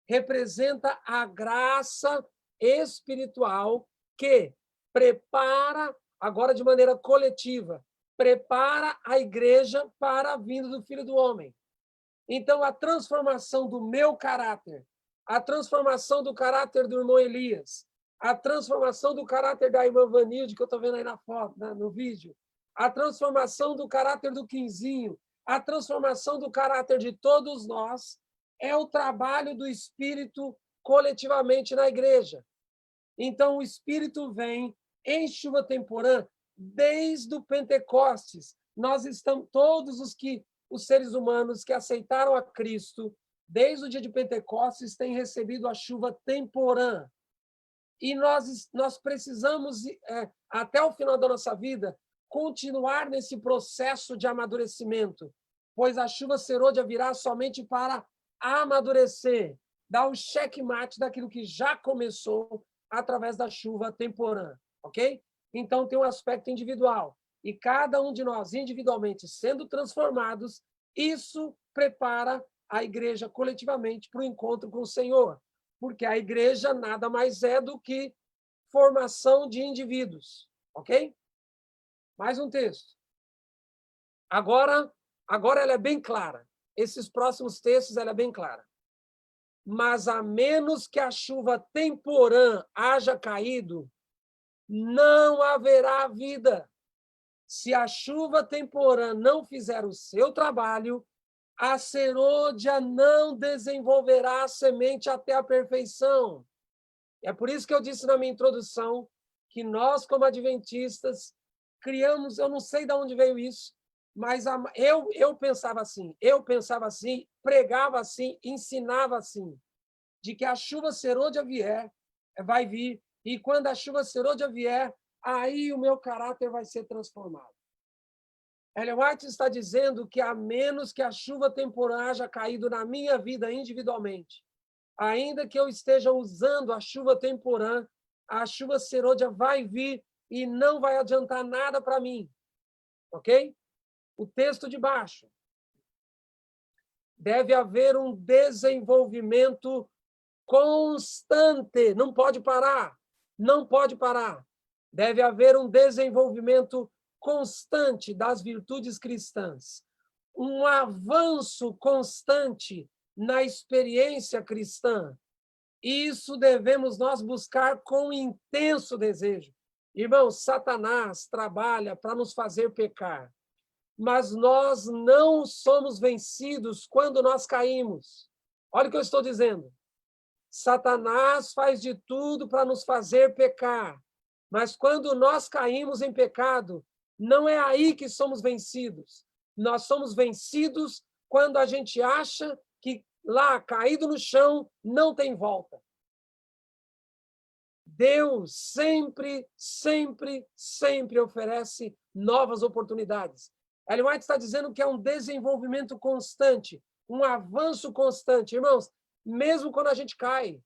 representa a graça espiritual que prepara, agora de maneira coletiva, prepara a igreja para a vinda do Filho do Homem. Então, a transformação do meu caráter, a transformação do caráter do irmão Elias, a transformação do caráter da irmã Vanilde, que eu estou vendo aí na foto, no vídeo, a transformação do caráter do Quinzinho, a transformação do caráter de todos nós, é o trabalho do Espírito coletivamente na igreja. Então, o Espírito vem em chuva temporã desde o Pentecostes. Nós estamos, todos os seres humanos que aceitaram a Cristo, desde o dia de Pentecostes, têm recebido a chuva temporã. E nós precisamos, até o final da nossa vida, continuar nesse processo de amadurecimento, pois a chuva serôdia virá somente para amadurecer, dar o checkmate daquilo que já começou através da chuva temporã, ok? Então, tem um aspecto individual. E cada um de nós, individualmente, sendo transformados, isso prepara a igreja coletivamente para o encontro com o Senhor. Porque a igreja nada mais é do que formação de indivíduos, ok? Mais um texto. Agora ela é bem clara. Esses próximos textos, ela é bem clara. Mas a menos que a chuva temporã haja caído, não haverá vida. Se a chuva temporã não fizer o seu trabalho, a serôdia não desenvolverá a semente até a perfeição. É por isso que eu disse na minha introdução que nós, como adventistas, criamos, eu não sei de onde veio isso, mas eu pensava assim, pregava assim, ensinava assim, de que a chuva serôdia vai vir, e quando a chuva serôdia vier, aí o meu caráter vai ser transformado. Ellen White está dizendo que a menos que a chuva temporã haja caído na minha vida individualmente, ainda que eu esteja usando a chuva temporã, a chuva serôdia vai vir e não vai adiantar nada para mim. Ok? O texto de baixo. Deve haver um desenvolvimento constante. Não pode parar. Não pode parar. Deve haver um desenvolvimento constante das virtudes cristãs. Um avanço constante na experiência cristã. Isso devemos nós buscar com intenso desejo. Irmãos, Satanás trabalha para nos fazer pecar, mas nós não somos vencidos quando nós caímos. Olha o que eu estou dizendo. Satanás faz de tudo para nos fazer pecar, mas quando nós caímos em pecado, não é aí que somos vencidos. Nós somos vencidos quando a gente acha que lá, caído no chão, não tem volta. Deus sempre, sempre, sempre oferece novas oportunidades. Ellen White está dizendo que é um desenvolvimento constante, um avanço constante. Irmãos, mesmo quando a gente cai,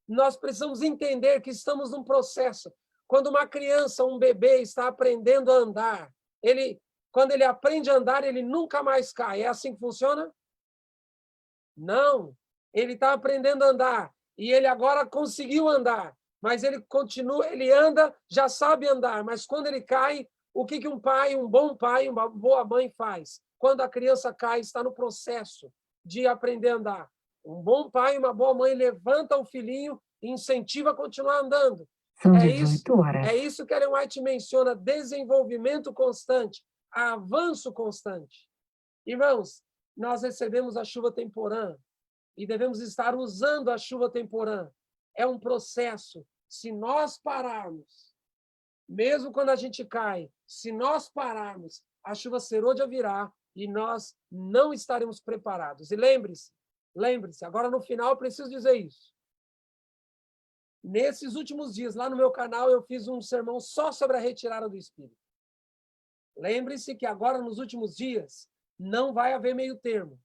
nós precisamos entender que estamos num processo. Quando uma criança, um bebê, está aprendendo a andar, ele Quando ele aprende a andar, ele nunca mais cai. É assim que funciona? Não. Ele está aprendendo a andar e ele agora conseguiu andar, mas ele continua, ele anda, já sabe andar, mas quando ele cai, o que um pai, um bom pai, uma boa mãe faz? Quando a criança cai, está no processo de aprender a andar. Um bom pai, uma boa mãe levanta o filhinho e incentiva a continuar andando. São 18 horas. É isso que Ellen White menciona, desenvolvimento constante, avanço constante. Irmãos, nós recebemos a chuva temporã e devemos estar usando a chuva temporã. É um processo. Se nós pararmos, mesmo quando a gente cai, se nós pararmos, a chuva serôdia virá e nós não estaremos preparados. E lembre-se, agora no final eu preciso dizer isso. Nesses últimos dias, lá no meu canal, eu fiz um sermão só sobre a retirada do Espírito. Lembre-se que agora, nos últimos dias, não vai haver meio termo.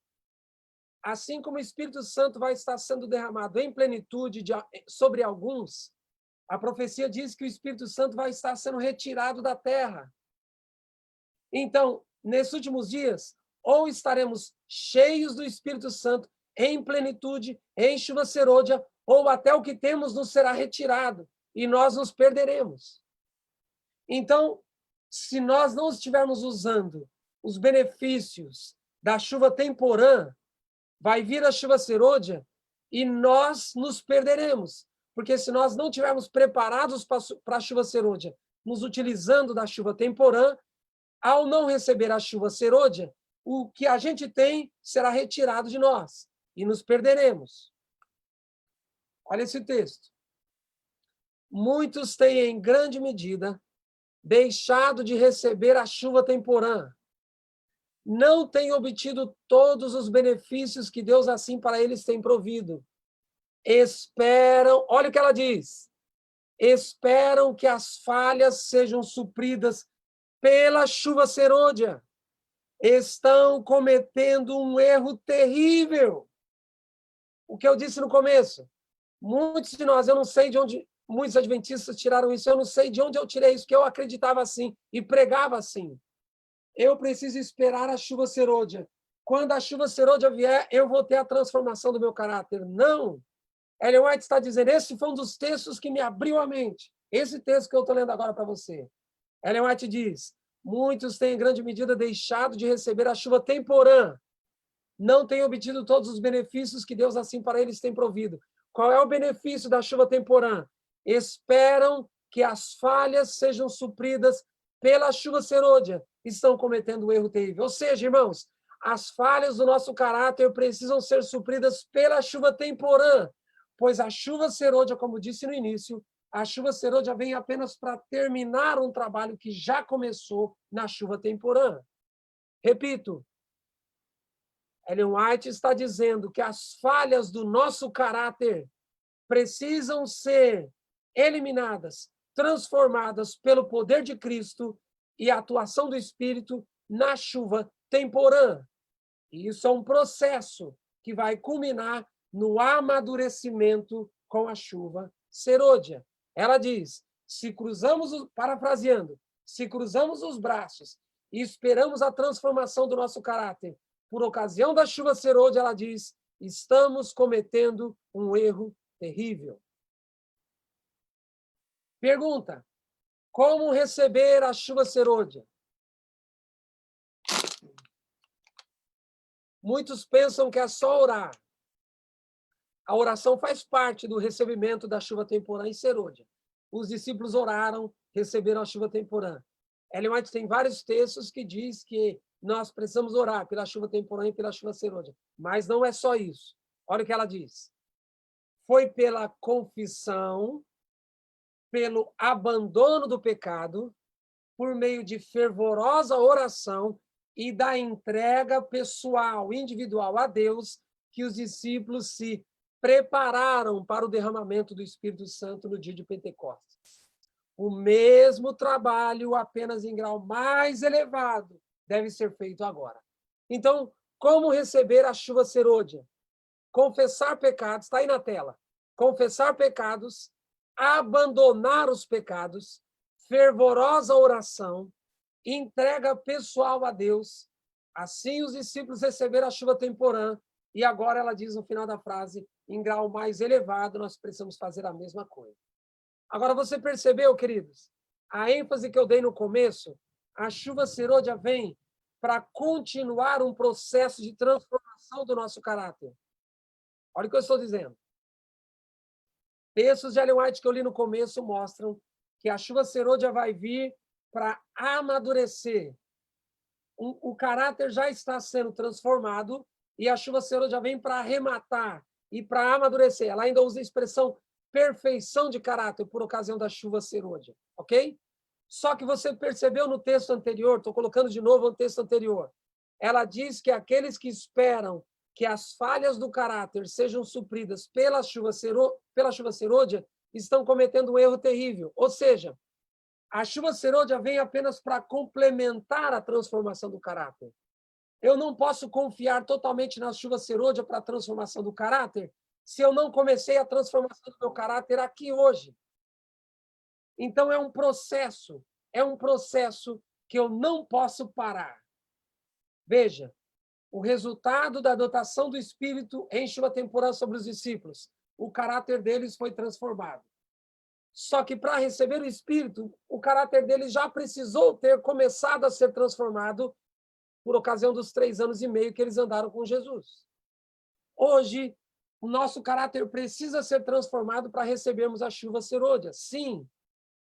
Assim como o Espírito Santo vai estar sendo derramado em plenitude sobre alguns, a profecia diz que o Espírito Santo vai estar sendo retirado da terra. Então, nesses últimos dias, ou estaremos cheios do Espírito Santo, em plenitude, em chuva serôdia, ou até o que temos nos será retirado, e nós nos perderemos. Então, se nós não estivermos usando os benefícios da chuva temporã, vai vir a chuva serôdia e nós nos perderemos. Porque se nós não estivermos preparados para a chuva serôdia, nos utilizando da chuva temporã, ao não receber a chuva serôdia, o que a gente tem será retirado de nós e nos perderemos. Olha esse texto. Muitos têm, em grande medida, deixado de receber a chuva temporã. Não têm obtido todos os benefícios que Deus assim para eles tem provido. Esperam, olha o que ela diz, esperam que as falhas sejam supridas pela chuva serôdia. Estão cometendo um erro terrível. O que eu disse no começo, muitos de nós, eu não sei de onde, muitos adventistas tiraram isso, eu não sei de onde eu tirei isso, que eu acreditava assim e pregava assim. Eu preciso esperar a chuva serôdia. Quando a chuva serôdia vier, eu vou ter a transformação do meu caráter. Não! Ellen White está dizendo, esse foi um dos textos que me abriu a mente. Esse texto que eu estou lendo agora para você. Ellen White diz, muitos têm, em grande medida, deixado de receber a chuva temporã. Não têm obtido todos os benefícios que Deus, assim, para eles tem provido. Qual é o benefício da chuva temporã? Esperam que as falhas sejam supridas pela chuva serôdia. Estão cometendo um erro terrível. Ou seja, irmãos, as falhas do nosso caráter precisam ser supridas pela chuva temporã, pois a chuva serôdia, como disse no início, a chuva serôdia vem apenas para terminar um trabalho que já começou na chuva temporã. Repito, Ellen White está dizendo que as falhas do nosso caráter precisam ser eliminadas, transformadas pelo poder de Cristo e a atuação do Espírito na chuva temporã. E isso é um processo que vai culminar no amadurecimento com a chuva serôdia. Ela diz, parafraseando, se cruzamos os braços e esperamos a transformação do nosso caráter por ocasião da chuva serôdia, ela diz, estamos cometendo um erro terrível. Pergunta, como receber a chuva serôdia? Muitos pensam que é só orar. A oração faz parte do recebimento da chuva temporã e serôdia. Os discípulos oraram, receberam a chuva temporã. Ellen White tem vários textos que diz que nós precisamos orar pela chuva temporã e pela chuva serôdia. Mas não é só isso. Olha o que ela diz. Foi pela confissão, pelo abandono do pecado, por meio de fervorosa oração e da entrega pessoal, individual a Deus, que os discípulos se prepararam para o derramamento do Espírito Santo no dia de Pentecostes. O mesmo trabalho, apenas em grau mais elevado, deve ser feito agora. Então, como receber a chuva serôdia? Confessar pecados, está aí na tela. Confessar pecados, abandonar os pecados, fervorosa oração entrega pessoal a Deus. Assim os discípulos receberam a chuva temporã. E agora ela diz no final da frase, em grau mais elevado, nós precisamos fazer a mesma coisa. Agora, você percebeu, queridos? A ênfase que eu dei no começo, a chuva serôdia vem para continuar um processo de transformação do nosso caráter. Olha o que eu estou dizendo. Textos de Ellen White que eu li no começo mostram que a chuva serôdia vai vir para amadurecer. O caráter já está sendo transformado e a chuva serôdia vem para arrematar e para amadurecer. Ela ainda usa a expressão perfeição de caráter por ocasião da chuva serôdia, ok? Só que você percebeu no texto anterior, estou colocando de novo o texto anterior, ela diz que aqueles que esperam que as falhas do caráter sejam supridas pela chuva serôdia estão cometendo um erro terrível. Ou seja, a chuva serôdia vem apenas para complementar a transformação do caráter. Eu não posso confiar totalmente na chuva serôdia para a transformação do caráter se eu não comecei a transformação do meu caráter aqui hoje. Então, é um processo que eu não posso parar. Veja, o resultado da dotação do Espírito em chuva temporã sobre os discípulos. O caráter deles foi transformado. Só que para receber o Espírito, o caráter deles já precisou ter começado a ser transformado por ocasião dos 3 anos e meio que eles andaram com Jesus. Hoje, o nosso caráter precisa ser transformado para recebermos a chuva serôdia. Sim,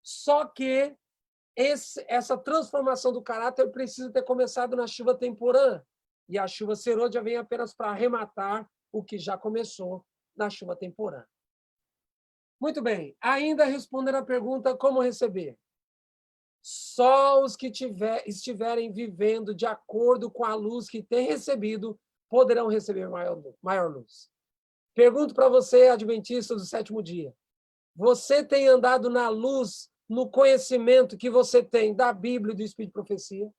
só que essa transformação do caráter precisa ter começado na chuva temporã. E a chuva serôdia vem apenas para arrematar o que já começou na chuva temporã. Muito bem. Ainda respondendo a pergunta como receber. Só os que estiverem vivendo de acordo com a luz que têm recebido poderão receber maior luz. Pergunto para você, adventista do 7º dia. Você tem andado na luz, no conhecimento que você tem da Bíblia e do Espírito de Profecia?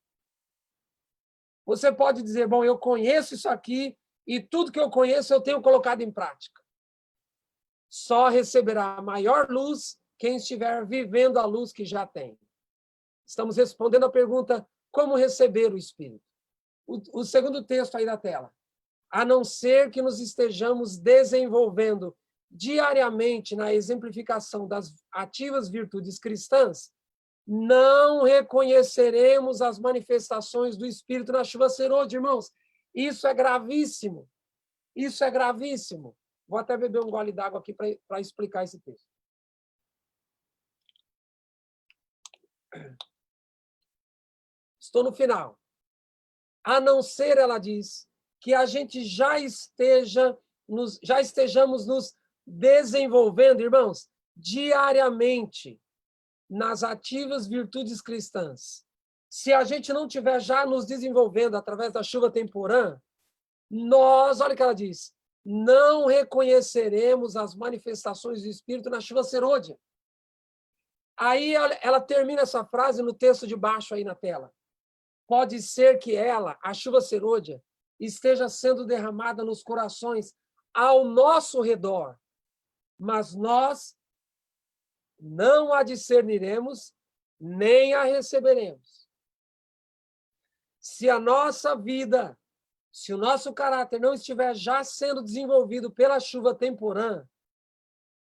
Você pode dizer, bom, eu conheço isso aqui e tudo que eu conheço eu tenho colocado em prática. Só receberá maior luz quem estiver vivendo a luz que já tem. Estamos respondendo a pergunta, como receber o Espírito? O segundo texto aí da tela. A não ser que nos estejamos desenvolvendo diariamente na exemplificação das ativas virtudes cristãs, não reconheceremos as manifestações do Espírito na chuva serôdia, irmãos. Isso é gravíssimo. Isso é gravíssimo. Vou até beber um gole d'água aqui para explicar esse texto. Estou no final. A não ser, ela diz, que a gente já estejamos nos desenvolvendo, irmãos, diariamente nas ativas virtudes cristãs. Se a gente não estiver já nos desenvolvendo através da chuva temporã, nós, olha o que ela diz, não reconheceremos as manifestações do Espírito na chuva serôdia. Aí ela termina essa frase no texto de baixo aí na tela. Pode ser que ela, a chuva serôdia, esteja sendo derramada nos corações ao nosso redor, mas nós não a discerniremos, nem a receberemos. Se a nossa vida, se o nosso caráter não estiver já sendo desenvolvido pela chuva temporã,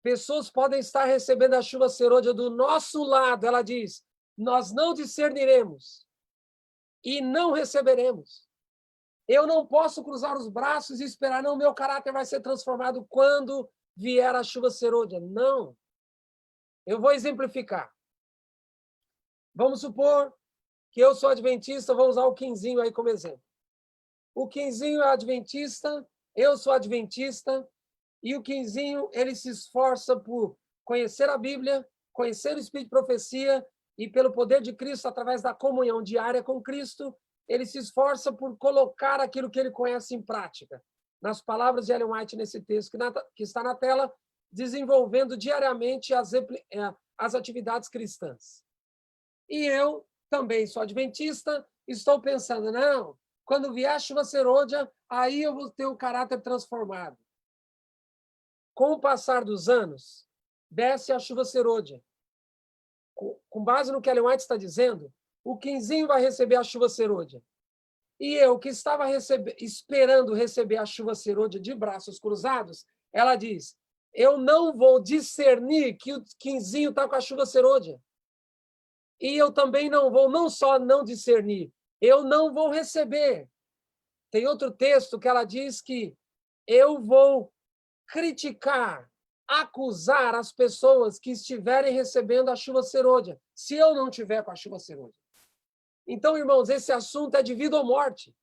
pessoas podem estar recebendo a chuva serôdia do nosso lado, ela diz, nós não discerniremos e não receberemos. Eu não posso cruzar os braços e esperar, não, meu caráter vai ser transformado quando vier a chuva serôdia. Não. Eu vou exemplificar. Vamos supor que eu sou adventista, vou usar o Quinzinho aí como exemplo. O Quinzinho é adventista, eu sou adventista, e o Quinzinho, ele se esforça por conhecer a Bíblia, conhecer o Espírito de Profecia, e pelo poder de Cristo, através da comunhão diária com Cristo, ele se esforça por colocar aquilo que ele conhece em prática. Nas palavras de Ellen White, nesse texto que está na tela, desenvolvendo diariamente as atividades cristãs. E eu também sou adventista, estou pensando, não, quando vier a chuva serôdia, aí eu vou ter o caráter transformado. Com o passar dos anos, desce a chuva serôdia. Com base no que Ellen White está dizendo, o Quinzinho vai receber a chuva serôdia. E eu, que estava esperando receber a chuva serôdia de braços cruzados, ela diz, eu não vou discernir que o Quinzinho está com a chuva serôdia. E eu também não vou, não só não discernir, eu não vou receber. Tem outro texto que ela diz que eu vou criticar, acusar as pessoas que estiverem recebendo a chuva serôdia, se eu não tiver com a chuva serôdia. Então, irmãos, esse assunto é de vida ou morte.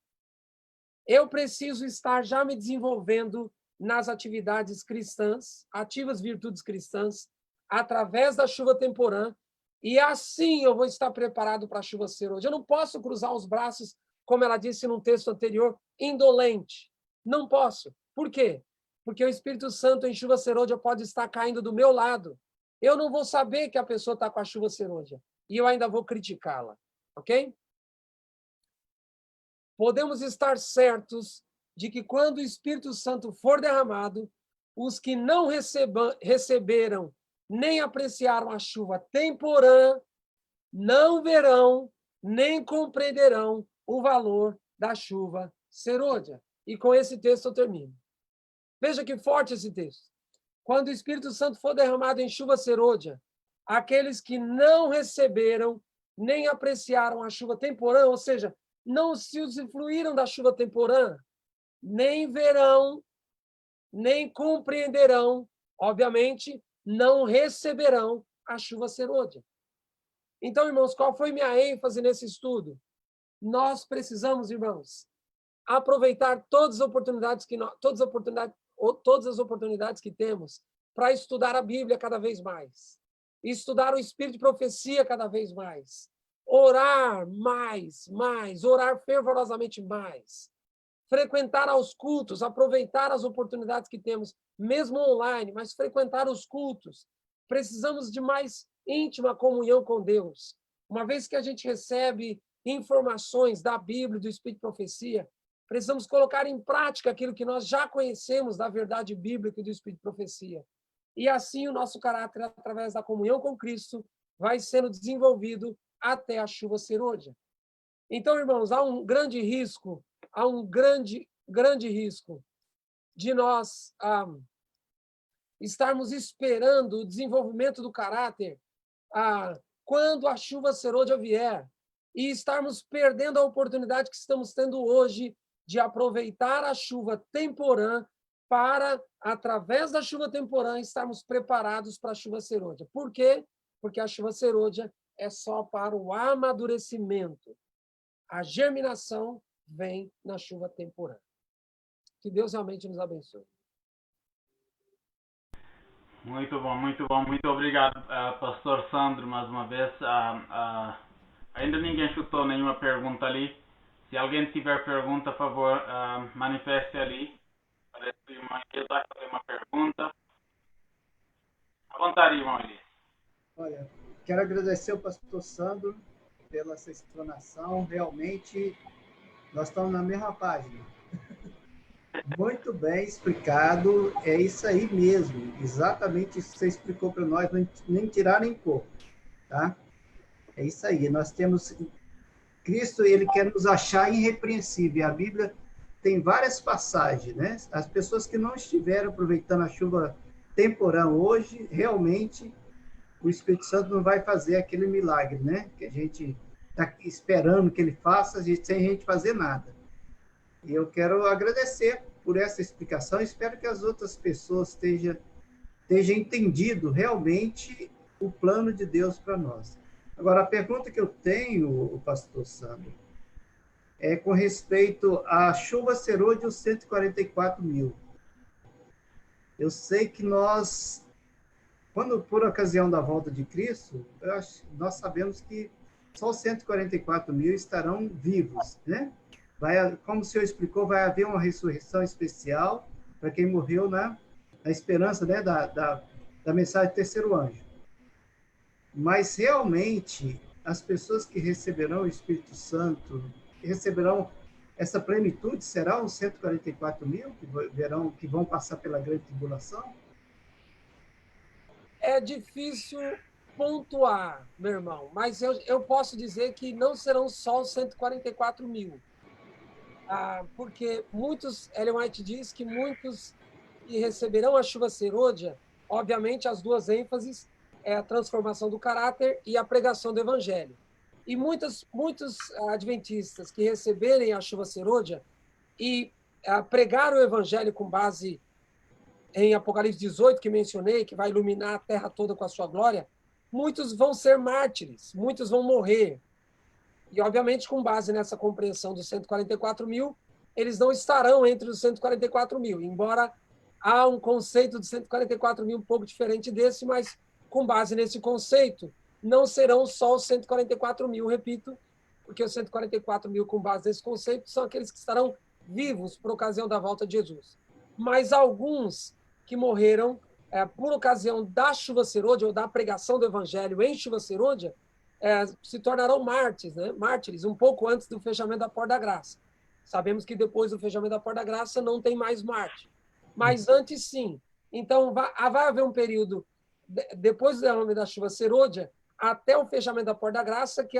Eu preciso estar já me desenvolvendo nas atividades cristãs, ativas virtudes cristãs, através da chuva temporã, e assim eu vou estar preparado para a chuva serôdia. Eu não posso cruzar os braços, como ela disse num texto anterior, indolente. Não posso. Por quê? Porque o Espírito Santo em chuva serôdia pode estar caindo do meu lado. Eu não vou saber que a pessoa está com a chuva serôdia. E eu ainda vou criticá-la. Ok? Podemos estar certos de que quando o Espírito Santo for derramado, os que não receberam nem apreciaram a chuva temporã, não verão nem compreenderão o valor da chuva serôdia. E com esse texto eu termino. Veja que forte esse texto. Quando o Espírito Santo for derramado em chuva serôdia, aqueles que não receberam nem apreciaram a chuva temporã, ou seja, não se usufruíram da chuva temporã, nem verão, nem compreenderão, obviamente, não receberão a chuva serôdia. Então, irmãos, qual foi minha ênfase nesse estudo? Nós precisamos, irmãos, aproveitar todas as oportunidades que temos para estudar a Bíblia cada vez mais, estudar o Espírito de profecia cada vez mais, orar mais, orar fervorosamente mais, frequentar aos cultos, aproveitar as oportunidades que temos, mesmo online, mas frequentar os cultos. Precisamos de mais íntima comunhão com Deus. Uma vez que a gente recebe informações da Bíblia, do Espírito de profecia, precisamos colocar em prática aquilo que nós já conhecemos da verdade bíblica e do Espírito de profecia. E assim o nosso caráter, através da comunhão com Cristo, vai sendo desenvolvido até a chuva serôdia. Então, irmãos, há um grande risco de nós estarmos esperando o desenvolvimento do caráter quando a chuva serôdia vier e estarmos perdendo a oportunidade que estamos tendo hoje de aproveitar a chuva temporã para, através da chuva temporã, estarmos preparados para a chuva serôdia. Por quê? Porque a chuva serôdia é só para o amadurecimento. A germinação vem na chuva temporã. Que Deus realmente nos abençoe. Muito bom, muito bom. Muito obrigado, pastor Sandro, mais uma vez. Ainda ninguém chutou nenhuma pergunta ali. Se alguém tiver pergunta, por favor, manifeste ali. Parece que o irmão Elias vai fazer uma pergunta. À vontade, irmão Elias. Olha, quero agradecer ao pastor Sandro pela essa explanação. Realmente, nós estamos na mesma página. Muito bem explicado. É isso aí mesmo. Exatamente isso que você explicou para nós, nem tirar nem pôr. Tá? É isso aí. Nós temos... Cristo, ele quer nos achar irrepreensível. A Bíblia tem várias passagens, né? As pessoas que não estiveram aproveitando a chuva temporã hoje, realmente, o Espírito Santo não vai fazer aquele milagre, né? Que a gente está esperando que ele faça, sem a gente fazer nada. E eu quero agradecer por essa explicação. Espero que as outras pessoas estejam entendido realmente o plano de Deus para nós. Agora, a pergunta que eu tenho, pastor Sandro, é com respeito à chuva serôdia e os 144 mil. Eu sei que nós, quando por ocasião da volta de Cristo, nós sabemos que só os 144 mil estarão vivos, né? Como o senhor explicou, vai haver uma ressurreição especial para quem morreu na esperança, né, da mensagem do terceiro anjo. Mas, realmente, as pessoas que receberão o Espírito Santo, que receberão essa plenitude, serão os 144 mil que vão passar pela grande tribulação? É difícil pontuar, meu irmão, mas eu posso dizer que não serão só os 144 mil. Porque Ellen White diz que muitos que receberão a chuva serôdia, obviamente as duas ênfases é a transformação do caráter e a pregação do evangelho. E muitos adventistas que receberem a chuva serôdia e pregaram o evangelho com base em Apocalipse 18, que mencionei, que vai iluminar a terra toda com a sua glória, muitos vão ser mártires, muitos vão morrer. E, obviamente, com base nessa compreensão dos 144 mil, eles não estarão entre os 144 mil, embora há um conceito de 144 mil um pouco diferente desse, mas, com base nesse conceito, não serão só os 144 mil, repito, porque os 144 mil, com base nesse conceito, são aqueles que estarão vivos por ocasião da volta de Jesus. Mas alguns que morreram por ocasião da chuva serôdia ou da pregação do evangelho em chuva serôdia, se tornarão mártires, né? Mártires, um pouco antes do fechamento da Porta da Graça. Sabemos que depois do fechamento da Porta da Graça não tem mais mártir. Mas antes, sim. Então, vai haver um período, depois do derramamento da chuva serôdia, até o fechamento da Porta da Graça, que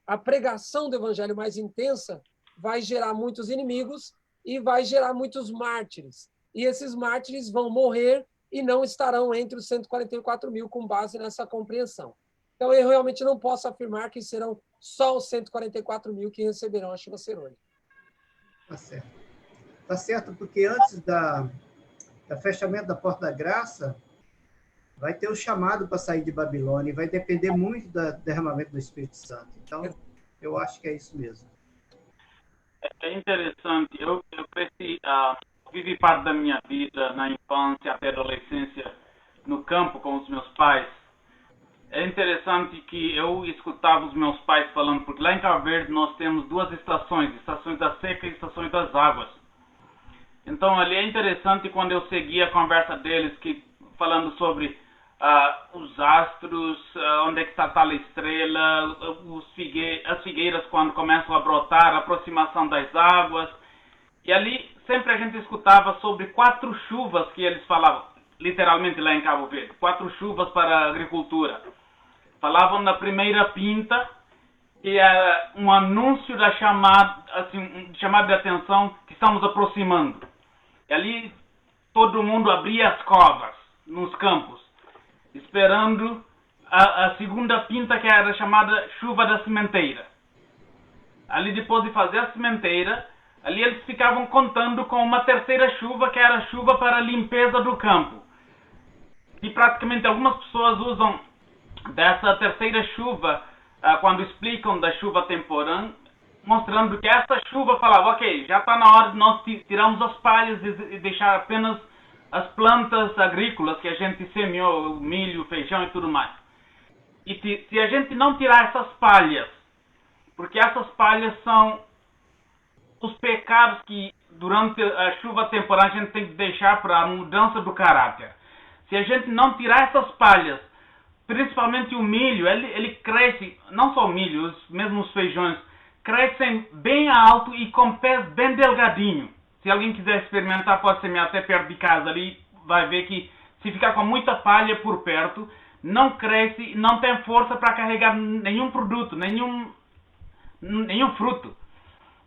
a pregação do evangelho mais intensa vai gerar muitos inimigos e vai gerar muitos mártires. E esses mártires vão morrer e não estarão entre os 144 mil com base nessa compreensão. Então, eu realmente não posso afirmar que serão só os 144 mil que receberão a chuva serôdia. Tá certo. Tá certo, porque antes do fechamento da Porta da Graça, vai ter o chamado para sair de Babilônia e vai depender muito do derramamento do Espírito Santo. Então, eu acho que é isso mesmo. É interessante. Eu cresci, vivi parte da minha vida na infância até adolescência no campo com os meus pais. É interessante que eu escutava os meus pais falando, porque lá em Cabo Verde nós temos duas estações da seca e estações das águas. Então ali é interessante quando eu segui a conversa deles, falando sobre os astros, onde é que está tal estrela, as figueiras quando começam a brotar, a aproximação das águas. E ali sempre a gente escutava sobre 4 chuvas que eles falavam, literalmente lá em Cabo Verde, 4 chuvas para a agricultura. Falavam na primeira pinta, que é um anúncio da chamada de atenção que estamos aproximando. E ali todo mundo abria as covas nos campos, esperando a segunda pinta, que era chamada chuva da sementeira. Ali depois de fazer a sementeira, ali eles ficavam contando com uma terceira chuva, que era a chuva para a limpeza do campo. E praticamente algumas pessoas usam dessa terceira chuva quando explicam da chuva temporã, mostrando que essa chuva falava, ok, já está na hora de nós tirarmos as palhas e deixar apenas as plantas agrícolas que a gente semeou, milho, feijão e tudo mais. E se a gente não tirar essas palhas, porque essas palhas são os pecados que durante a chuva temporã a gente tem que deixar para a mudança do caráter. Se a gente não tirar essas palhas, principalmente o milho, ele cresce, não só o milho, mesmo os feijões, crescem bem alto e com pés bem delgadinho. Se alguém quiser experimentar, pode semear até perto de casa ali, vai ver que se ficar com muita palha por perto, não cresce, não tem força para carregar nenhum produto, nenhum fruto.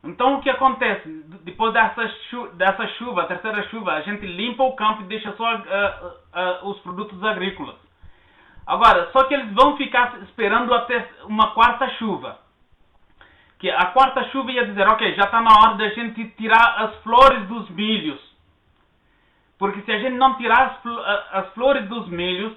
Então o que acontece? Depois dessa chuva, a terceira chuva, a gente limpa o campo e deixa só os produtos agrícolas. Agora, só que eles vão ficar esperando até uma quarta chuva. Que a quarta chuva ia dizer, ok, já está na hora da gente tirar as flores dos milhos. Porque se a gente não tirar as flores dos milhos,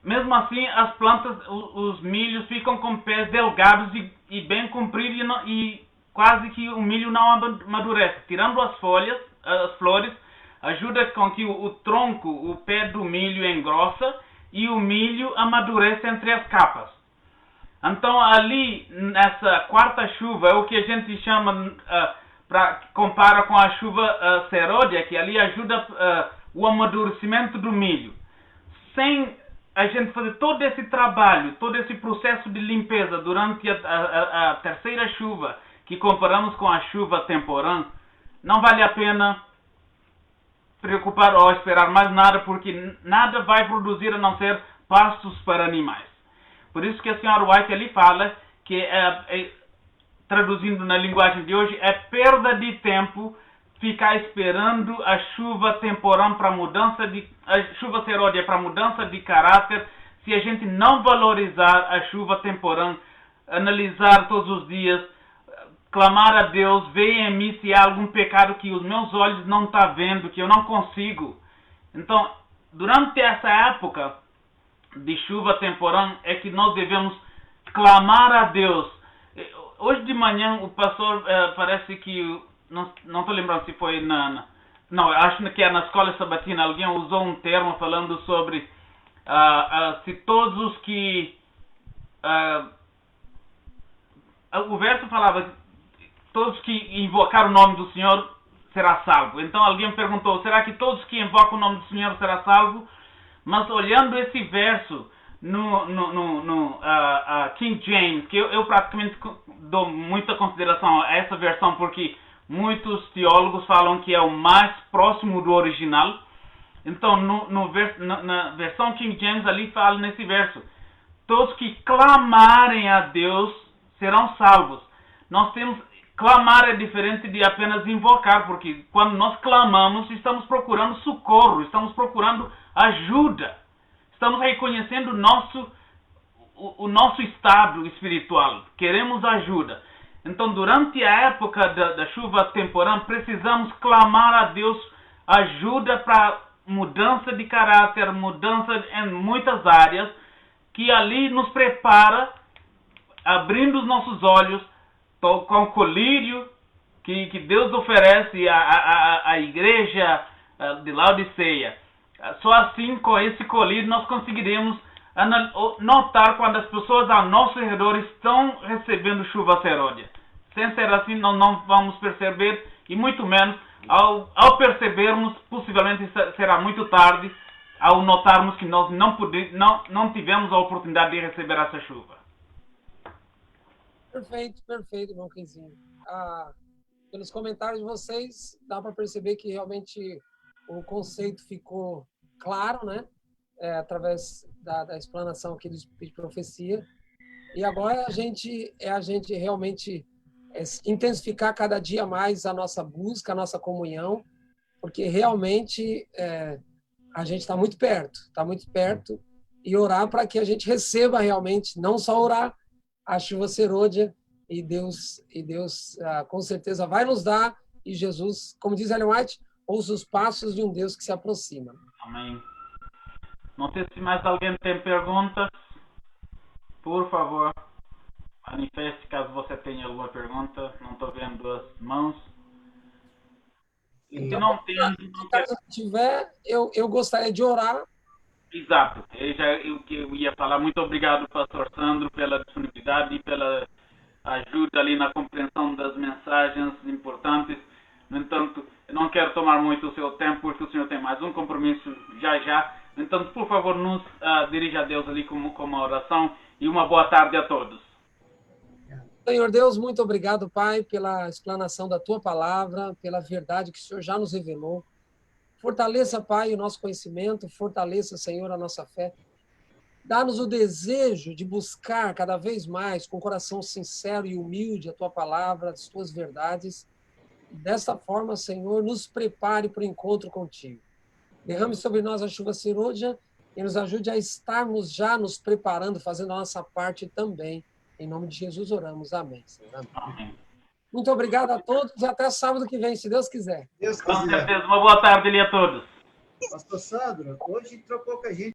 mesmo assim as plantas, os milhos ficam com pés delgados e bem compridos e quase que o milho não amadurece. Tirando as folhas, as flores, ajuda com que o tronco, o pé do milho engrossa e o milho amadurece entre as capas. Então ali, nessa quarta chuva, é o que a gente chama, compara com a chuva serôdia, que ali ajuda o amadurecimento do milho. Sem a gente fazer todo esse trabalho, todo esse processo de limpeza durante a terceira chuva, que comparamos com a chuva temporã, não vale a pena preocupar ou esperar mais nada, porque nada vai produzir a não ser pastos para animais. Por isso que a senhora White ali fala que, traduzindo na linguagem de hoje, é perda de tempo ficar esperando a chuva temporã para a chuva serôdia para mudança de caráter, se a gente não valorizar a chuva temporã, analisar todos os dias, clamar a Deus, ver em mim se há algum pecado que os meus olhos não estão vendo, que eu não consigo. Então, durante essa época de chuva temporã é que nós devemos clamar a Deus. Hoje de manhã o pastor, parece que, não estou lembrando se foi não, acho que é na escola sabatina, alguém usou um termo falando sobre se todos os que... o verso falava, todos que invocar o nome do Senhor será salvo. Então alguém perguntou, será que todos que invocam o nome do Senhor será salvo? Mas olhando esse verso no King James, que eu praticamente dou muita consideração a essa versão, porque muitos teólogos falam que é o mais próximo do original. Então, na versão King James, ali fala nesse verso, todos que clamarem a Deus serão salvos. Nós temos, clamar é diferente de apenas invocar, porque quando nós clamamos, estamos procurando socorro, estamos procurando ajuda, estamos reconhecendo o nosso estado espiritual, queremos ajuda. Então, durante a época da chuva temporã, precisamos clamar a Deus ajuda para mudança de caráter, mudança em muitas áreas, que ali nos prepara, abrindo os nossos olhos com o colírio que Deus oferece à igreja de Laodiceia. Só assim, com esse colírio, nós conseguiremos notar quando as pessoas ao nosso redor estão recebendo chuva serôdia. Sem ser assim, nós não vamos perceber, e muito menos, ao percebermos, possivelmente será muito tarde, ao notarmos que nós não tivemos a oportunidade de receber essa chuva. Perfeito, irmão Kenzinho. Pelos comentários de vocês, dá para perceber que realmente o conceito ficou claro, né? Através da explanação aqui do Espírito de Profecia. E agora a gente realmente intensificar cada dia mais a nossa busca, a nossa comunhão, porque realmente a gente está muito perto, e orar para que a gente receba realmente, não só orar, a chuva serôdia, e Deus com certeza vai nos dar, e Jesus, como diz Ellen White, ouça os passos de um Deus que se aproxima. Amém. Não sei se mais alguém tem perguntas. Por favor, manifeste caso você tenha alguma pergunta. Não estou vendo as mãos. Se não tem, caso tiver, eu gostaria de orar. Exato. Eu ia falar, muito obrigado, pastor Sandro, pela disponibilidade e pela ajuda ali na compreensão das mensagens importantes. No entanto, eu não quero tomar muito o seu tempo, porque o senhor tem mais um compromisso já. No entanto, por favor, nos dirija a Deus ali com uma oração, e uma boa tarde a todos. Senhor Deus, muito obrigado, Pai, pela explanação da Tua palavra, pela verdade que o Senhor já nos revelou. Fortaleça, Pai, o nosso conhecimento, fortaleça, Senhor, a nossa fé. Dá-nos o desejo de buscar cada vez mais, com coração sincero e humilde, a Tua palavra, as Tuas verdades. Desta forma, Senhor, nos prepare para o encontro contigo. Derrame sobre nós a chuva serôdia e nos ajude a estarmos já nos preparando, fazendo a nossa parte também. Em nome de Jesus oramos. Amém, Senhor. Amém. Muito obrigado a todos e até sábado que vem, se Deus quiser. Com certeza. Uma boa tarde ali a todos. Pastor Sandro, hoje trocou com a gente.